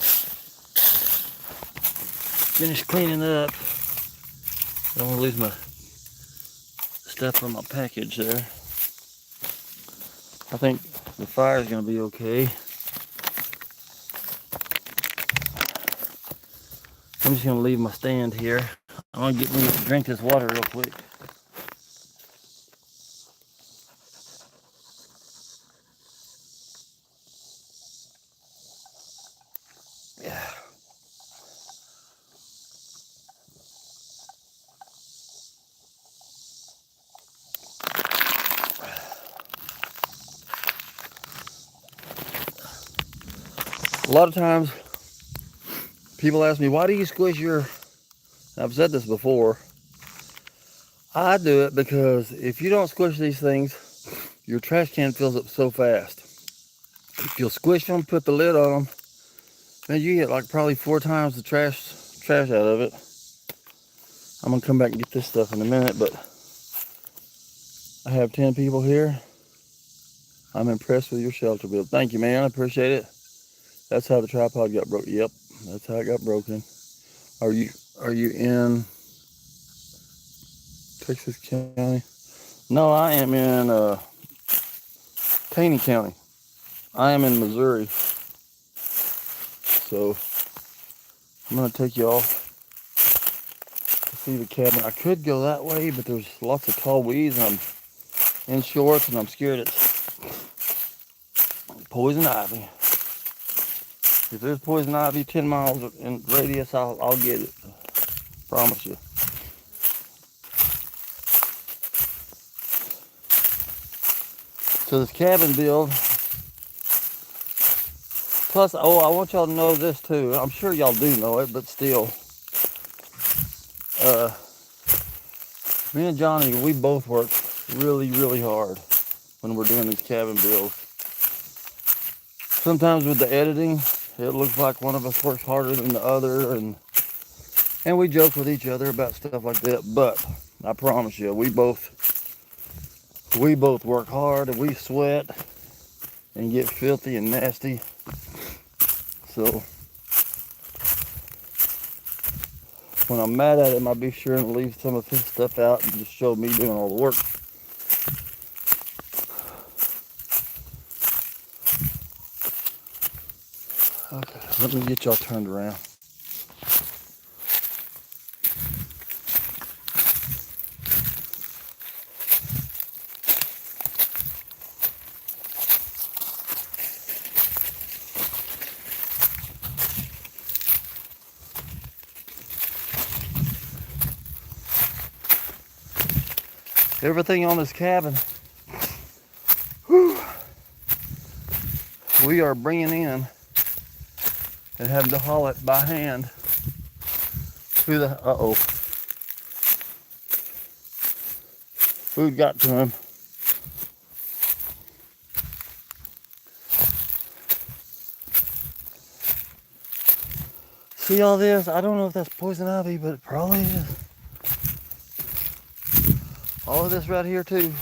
A: finish cleaning up. I don't want to lose my stuff on my package there. I think the fire is going to be okay. I'm just going to leave my stand here. I'm going to get me to drink this water real quick. Yeah. A lot of times, people ask me, why do you squish your... I've said this before. I do it because if you don't squish these things, your trash can fills up so fast. If you'll squish them, put the lid on them, then you get like probably 4 times the trash out of it. I'm gonna come back and get this stuff in a minute, but I have 10 people here. I'm impressed with your shelter build. Thank you, man. I appreciate it. That's how the tripod got broken. Yep, that's how it got broken. Are you in Texas County? No, I am in Taney County. I am in Missouri. So I'm gonna take y'all to see the cabin. I could go that way, but there's lots of tall weeds, and I'm in shorts, and I'm scared it's poison ivy. If there's poison ivy 10 miles in radius, I'll get it. Promise you. So this cabin build, plus, oh, I want y'all to know this too. I'm sure y'all do know it, but still. Me and Johnny, we both work really, really hard when we're doing these cabin builds. Sometimes with the editing, it looks like one of us works harder than the other, and we joke with each other about stuff like that. But I promise you, we both work hard, and we sweat and get filthy and nasty. So when I'm mad at him, I'll be sure and leave some of his stuff out and just show me doing all the work. Okay, let me get y'all turned around. Everything on this cabin, we are bringing in and having to haul it by hand through the, food got to him. See all this? I don't know if that's poison ivy, but it probably is. All of this right here too.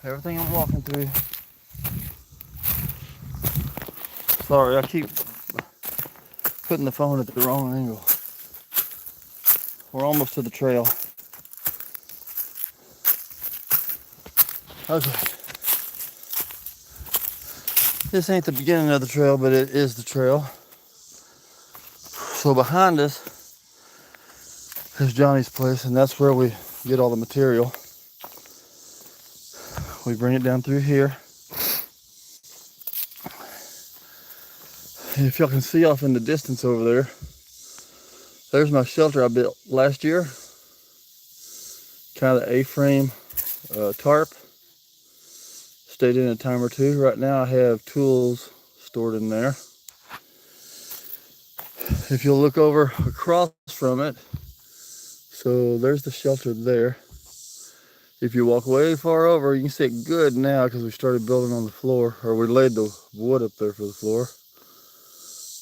A: Everything I'm walking through. Sorry, I keep putting the phone at the wrong angle. We're almost to the trail. Okay. This ain't the beginning of the trail, but it is the trail. So behind us is Johnny's place, and that's where we get all the material. We bring it down through here. And if y'all can see off in the distance over there, there's my shelter I built last year. Kind of the A-frame tarp. Stayed in a time or two. Right now I have tools stored in there. If you'll look over across from it, so there's the shelter there. If you walk way far over, you can see it good now because we started building on the floor, or we laid the wood up there for the floor.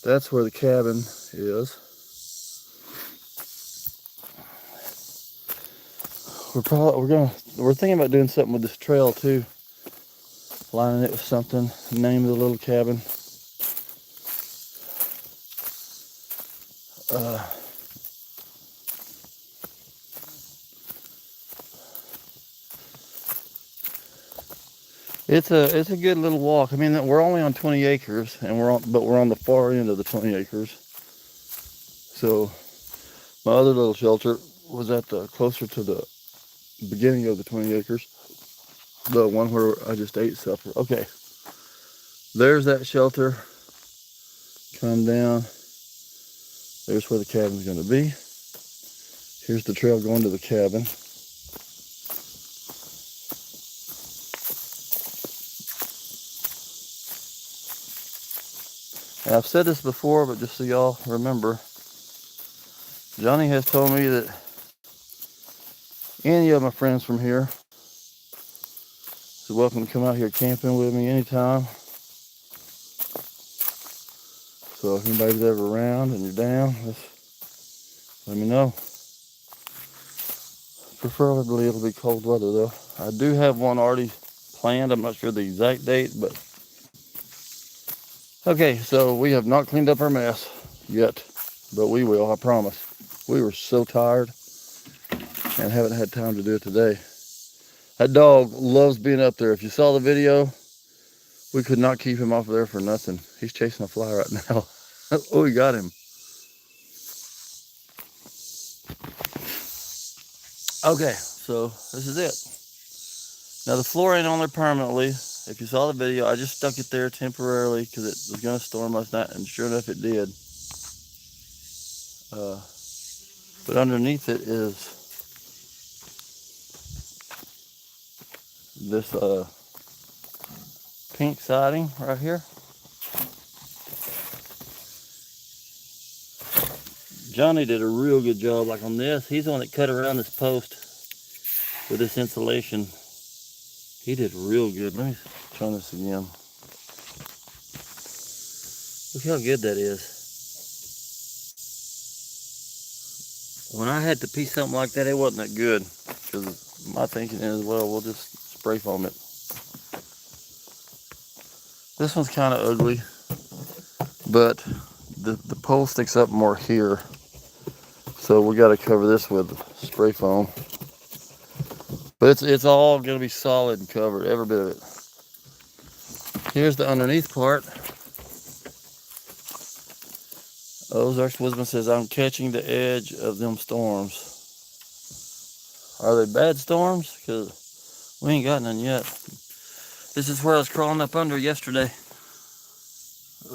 A: That's where the cabin is. We're thinking about doing something with this trail too. Lining it with something, the name of the little cabin. It's a good little walk. I mean, we're only on 20 acres, and we're on the far end of the 20 acres. So my other little shelter was at the closer to the beginning of the 20 acres, the one where I just ate supper. Okay, there's that shelter. Come down. There's where the cabin's going to be. Here's the trail going to the cabin. And I've said this before, but just so y'all remember, Johnny has told me that any of my friends from here is welcome to come out here camping with me anytime. So if anybody's ever around and you're down, just let me know. Preferably it'll be cold weather though. I do have one already planned. I'm not sure the exact date, but okay, so we have not cleaned up our mess yet, but we will, I promise. We were so tired and haven't had time to do it today. That dog loves being up there. If you saw the video, we could not keep him off of there for nothing. He's chasing a fly right now. Oh, we got him. Okay, so this is it. Now the floor ain't on there permanently. if you saw the video, I just stuck it there temporarily because it was going to storm last night, and sure enough it did. But underneath it is this pink siding right here. Johnny did a real good job, like on this. He's the one that cut around this post with this insulation. He did real good. Let me turn this again. Look how good that is. When I had to piece something like that, it wasn't that good. Because my thinking is, well, we'll just spray foam it. This one's kind of ugly, but the pole sticks up more here. So we got to cover this with spray foam. But it's all going to be solid and covered, every bit of it. Here's the underneath part. Ozarks Wisdom says, I'm catching the edge of them storms. Are they bad storms? Because we ain't got none yet. This is where I was crawling up under yesterday.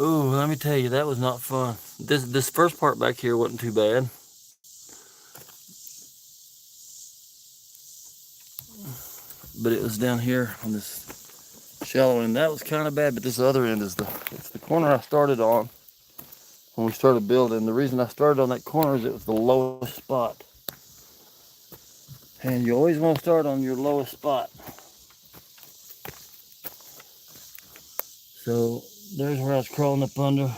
A: Ooh, let me tell you, that was not fun. This first part back here wasn't too bad. But it was down here on this shallow end. That was kind of bad, but this other end is it's the corner I started on when we started building. The reason I started on that corner is it was the lowest spot. And you always want to start on your lowest spot. So there's where I was crawling up under,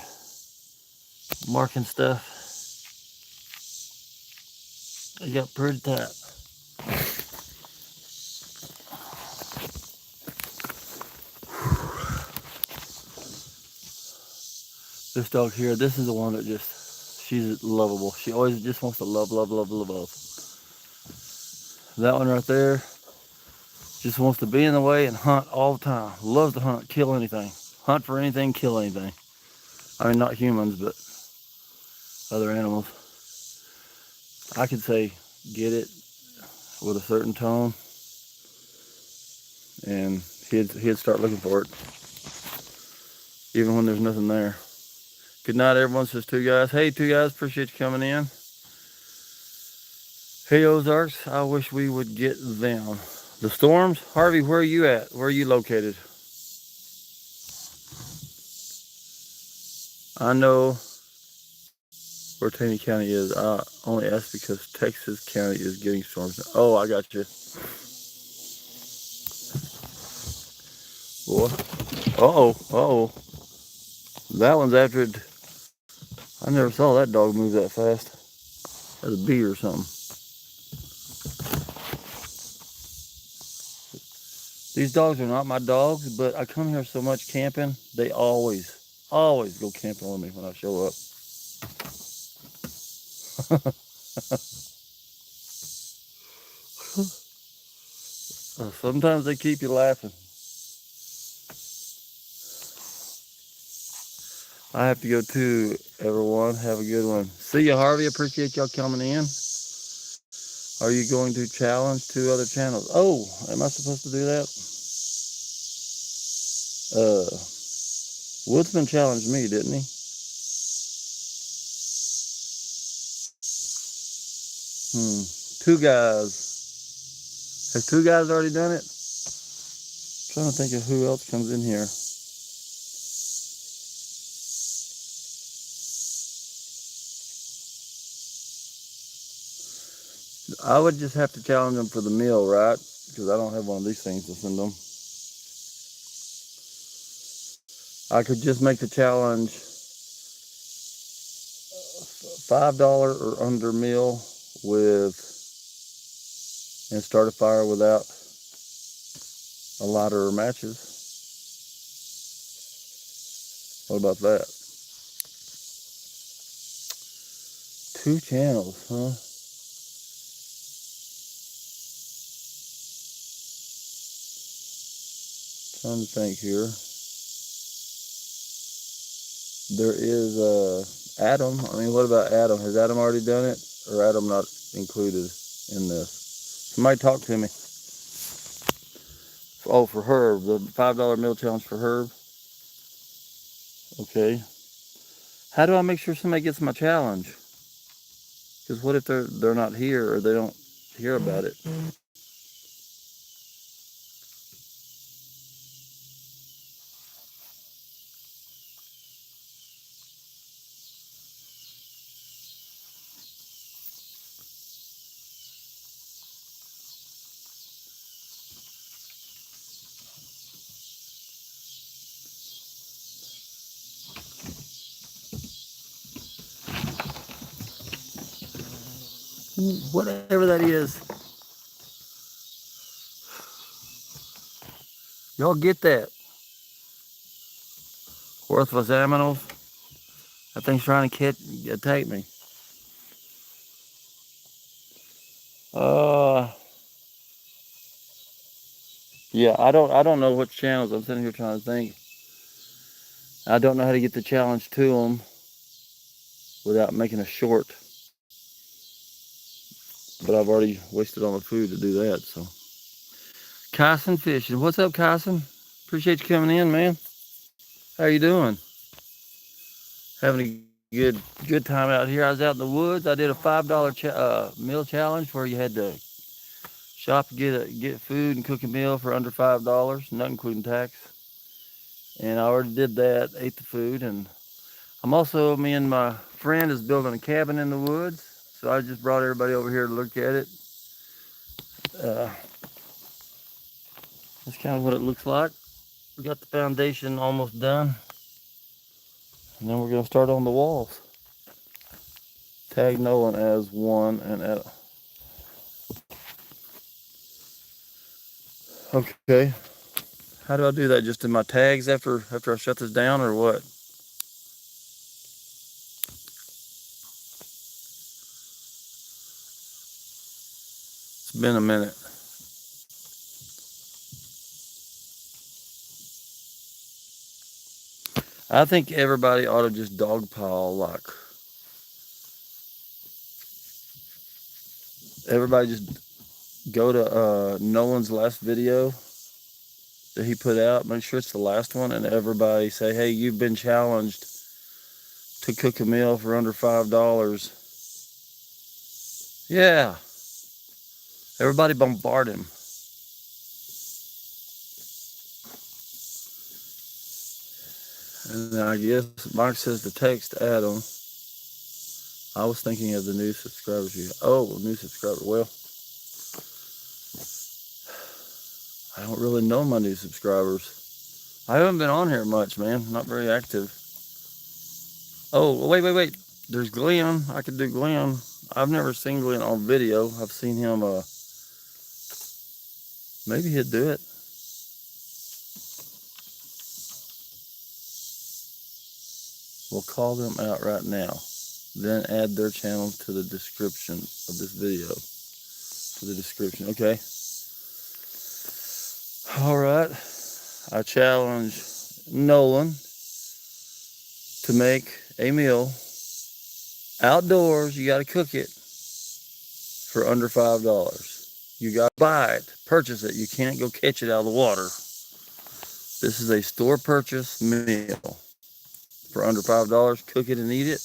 A: marking stuff. It got pretty tight. This dog here, this is the one that she's lovable. She always just wants to love, love, love, love, love. That one right there just wants to be in the way and hunt all the time. Loves to hunt, kill anything. Hunt for anything, kill anything. I mean, not humans, but other animals. I could say, get it with a certain tone, and he'd start looking for it, even when there's nothing there. Good night, everyone, says Two Guys. Hey, Two Guys, appreciate you coming in. Hey, Ozarks, I wish we would get them. The storms? Harvey, where are you at? Where are you located? I know where Taney County is. I only asked because Texas County is getting storms. Oh, I got you. Boy. Uh-oh. That one's after it. I never saw that dog move that fast. That's a bee or something. These dogs are not my dogs, but I come here so much camping, they always go camping with me when I show up. Sometimes they keep you laughing. I have to go too, everyone. Have a good one. See you, Harvey. Appreciate y'all coming in. Are you going to challenge 2 other channels? Oh, am I supposed to do that? Woodsman challenged me, didn't he? Two Guys. Has Two Guys already done it? I'm trying to think of who else comes in here. I would just have to challenge them for the meal, right? Because I don't have one of these things to send them. I could just make the challenge $5 or under meal and start a fire without a lighter or matches. What about that? 2 channels, huh? Trying to think here. There is Adam. I mean, what about Adam? Has Adam already done it, or Adam not included in this? Somebody talk to me. Oh, for Herb, the $5 meal challenge for Herb. Okay. How do I make sure somebody gets my challenge? Because what if they're not here or they don't hear about it? Whatever that is. Y'all get that? Worthless aminals. That thing's trying to attack me. Yeah, I don't know which channels. I'm sitting here trying to think. I don't know how to get the challenge to them without making a short. But I've already wasted all the food to do that, so. Kyson Fishing. What's up, Kyson? Appreciate you coming in, man. How you doing? Having a good time out here. I was out in the woods. I did a $5 meal challenge where you had to shop, get food and cook a meal for under $5, not including tax. And I already did that, ate the food, and me and my friend is building a cabin in the woods. So I just brought everybody over here to look at it. That's kind of what it looks like. We got the foundation almost done. And then we're gonna start on the walls. Tag Nolan as one and add. Okay. How do I do that? Just in my tags after I shut this down, or what? It's been a minute. I think everybody ought to just dogpile, like, everybody just go to Nolan's last video that he put out, make sure it's the last one, and everybody say, hey, you've been challenged to cook a meal for under $5. Yeah. Everybody bombard him. And I guess Mike says to text Adam. I was thinking of the new subscribers. Oh, new subscriber. Well, I don't really know my new subscribers. I haven't been on here much, man. Not very active. Oh, wait. There's Glenn. I could do Glenn. I've never seen Glenn on video. I've seen him, maybe he'd do it. We'll call them out right now. Then add their channel to the description of this video. To the description, okay? All right. I challenge Nolan to make a meal outdoors. You got to cook it for under $5. You got to buy it, purchase it. You can't go catch it out of the water. This is a store purchase meal for under $5. Cook it and eat it.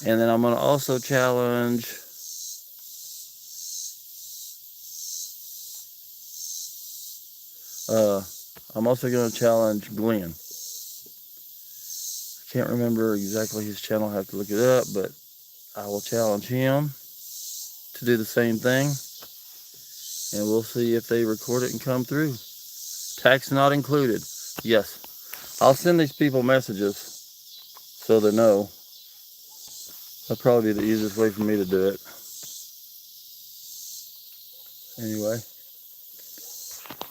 A: And then I'm going to also challenge I'm also going to challenge Glenn. I can't remember exactly his channel. I have to look it up, but I will challenge him to do the same thing. And we'll see if they record it and come through. Tax not included. Yes. I'll send these people messages so they know. That'll probably be the easiest way for me to do it. Anyway,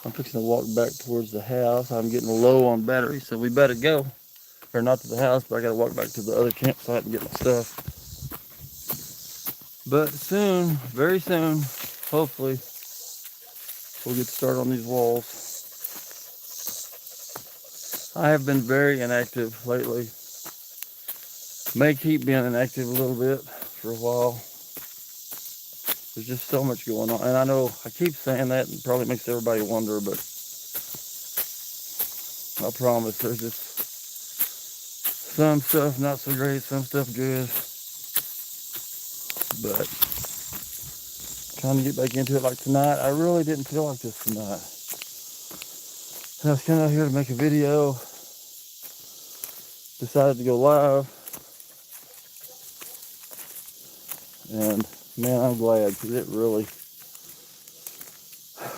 A: I'm fixing to walk back towards the house. I'm getting low on battery, so we better go. Or not to the house, but I gotta walk back to the other campsite and get my stuff. But soon, very soon, hopefully, we'll get started on these walls. I have been very inactive lately. May keep being inactive a little bit for a while. There's just so much going on. And I know I keep saying that and probably makes everybody wonder, but I promise there's just some stuff not so great, some stuff good. But trying to get back into it like tonight. I really didn't feel like this tonight. And I was coming out here to make a video. Decided to go live. And man, I'm glad because it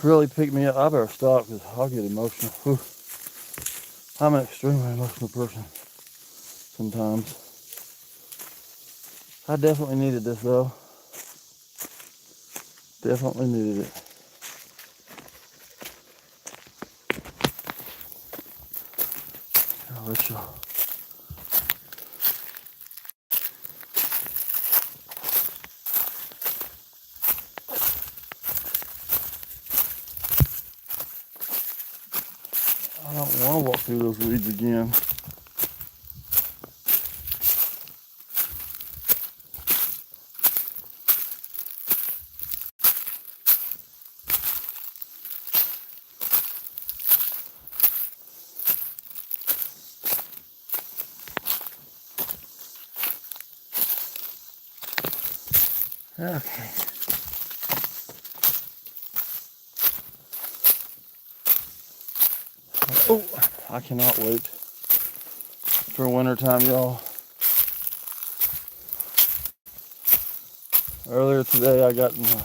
A: really picked me up. I better stop because I'll get emotional. Whew. I'm an extremely emotional person sometimes. I definitely needed this though. Definitely needed it. I'll let y'all. I don't want to walk through those weeds again. Okay. Oh, I cannot wait for winter time, y'all. Earlier today, I got my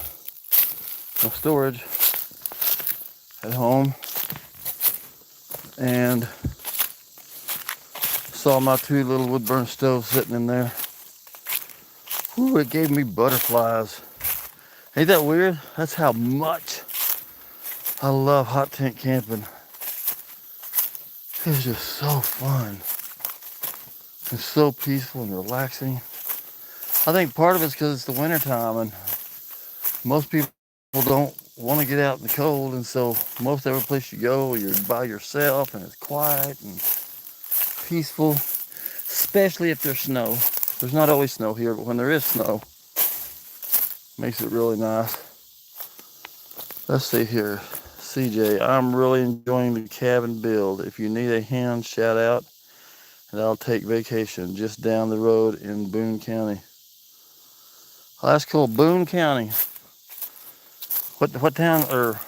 A: storage at home and saw my 2 little wood burn stoves sitting in there. Ooh, it gave me butterflies. Ain't that weird? That's how much I love hot tent camping. It's just so fun. It's so peaceful and relaxing. I think part of it's because it's the winter time and most people don't want to get out in the cold, and so most every place you go, you're by yourself and it's quiet and peaceful, especially if there's snow. There's not always snow here, but when there is snow, it makes it really nice. Let's see here. CJ, I'm really enjoying the cabin build. If you need a hand, shout out, and I'll take vacation just down the road in Boone County. Oh, that's cool. Boone County. What town, or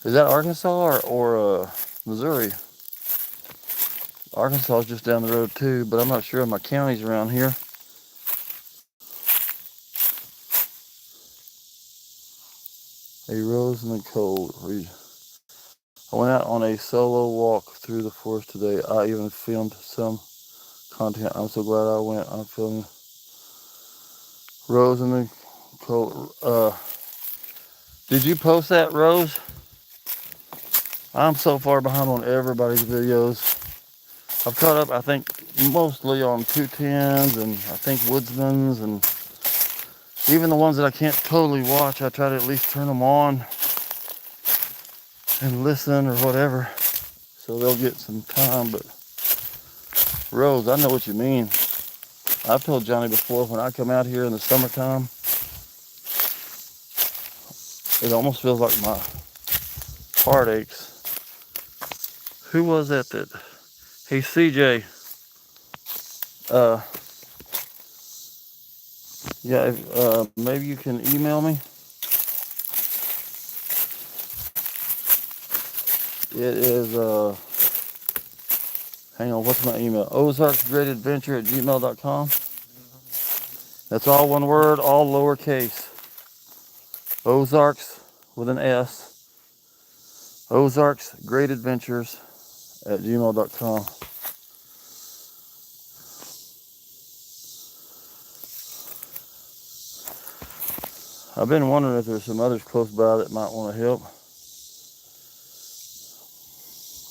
A: is that Arkansas or Missouri? Arkansas is just down the road too, but I'm not sure of my counties around here. A rose in the cold. I went out on a solo walk through the forest today. I even filmed some content. I'm so glad I went. I'm filming Rose in the cold. Did you post that, Rose? I'm so far behind on everybody's videos. I've caught up, I think, mostly on 210s and I think Woodsman's, and even the ones that I can't totally watch, I try to at least turn them on and listen or whatever, so they'll get some time. But Rose, I know what you mean. I've told Johnny before, when I come out here in the summertime, it almost feels like my heart aches. Who was that? Hey, CJ, yeah, maybe you can email me. It is, hang on, what's my email? ozarksgreatadventure@gmail.com. That's all one word, all lowercase. Ozarks with an S. ozarksgreatadventures@gmail.com. I've been wondering if there's some others close by that might want to help.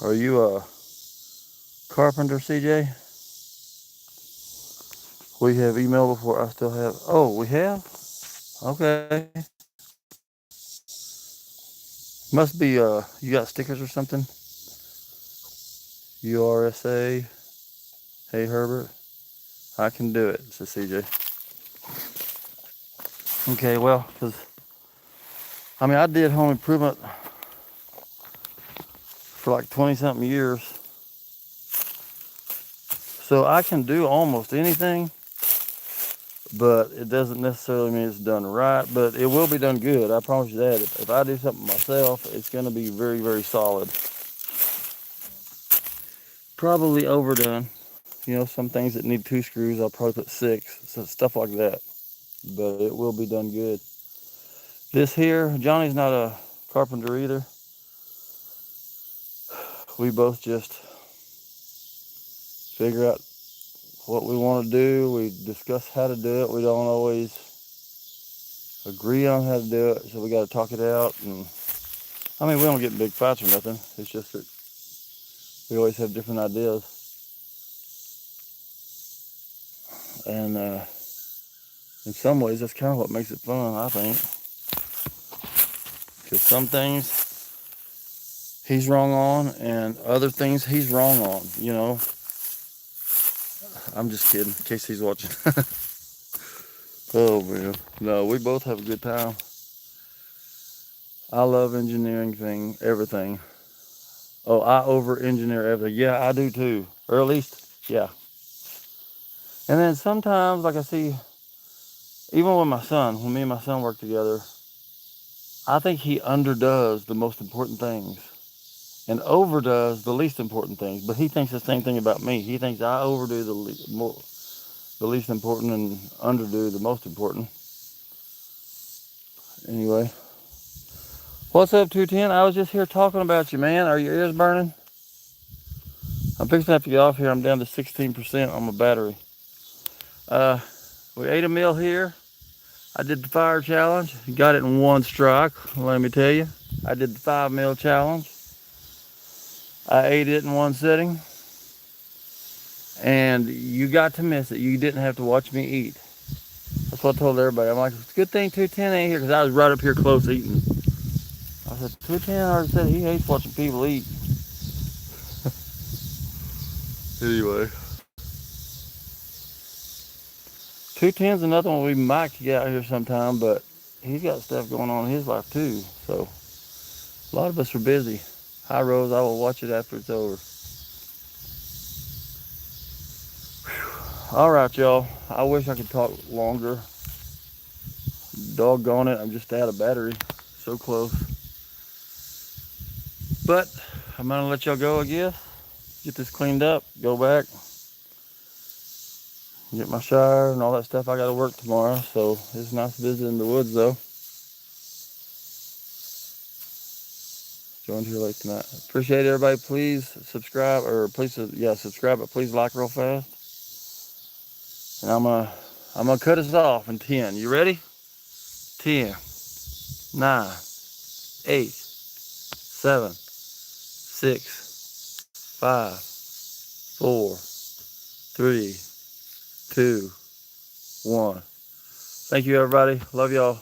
A: Are you a carpenter, CJ? We have emailed before. I still have. Oh, we have? Okay. Must be, you got stickers or something? URSA. Hey, Herbert. I can do it, says CJ. Okay, well, because I mean, I did home improvement for like 20-something years, so I can do almost anything, but it doesn't necessarily mean it's done right, but it will be done good. I promise you that. If I do something myself, it's going to be very, very solid. Probably overdone. You know, some things that need 2 screws, I'll probably put 6, so stuff like that. But it will be done good. This here, Johnny's not a carpenter either. We both just figure out what we want to do. We discuss how to do it. We don't always agree on how to do it, so we got to talk it out. And I mean, we don't get in big fights or nothing. It's just that we always have different ideas. And in some ways, that's kind of what makes it fun, I think. Because some things he's wrong on, and other things he's wrong on, you know. I'm just kidding, in case he's watching. Oh, man. No, we both have a good time. I love engineering everything. Oh, I over-engineer everything. Yeah, I do too. Or at least, yeah. And then sometimes, like I see, even with my son, when me and my son work together, I think he underdoes the most important things and overdoes the least important things. But he thinks the same thing about me. He thinks I overdo the least important and underdo the most important. Anyway, what's up, 210? I was just here talking about you, man. Are your ears burning? I'm fixing to have to get off here. I'm down to 16% on my battery. We ate a meal here. I did the fire challenge. Got it in 1 strike, let me tell you. I did the 5-meal challenge. I ate it in 1 sitting. And you got to miss it. You didn't have to watch me eat. That's what I told everybody. I'm like, it's a good thing 210 ain't here, because I was right up here close eating. I said, 210 already said he hates watching people eat. Anyway. 210's another one we might get out here sometime, but he's got stuff going on in his life too. So a lot of us are busy. Hi, Rose. I will watch it after it's over. Whew. All right, y'all. I wish I could talk longer. Doggone it. I'm just out of battery. So close. But I'm going to let y'all go, I guess. Get this cleaned up. Go back. Get my shower and all that stuff. I got to work tomorrow. So it's nice visiting the woods, though. Joined here late tonight. Appreciate everybody. Please subscribe, or please, subscribe, but please like real fast. And I'm gonna cut us off in 10. You ready? 10, 9, 8, 7, 6, 5, 4, 3, 2, 1. Thank you, everybody. Love y'all.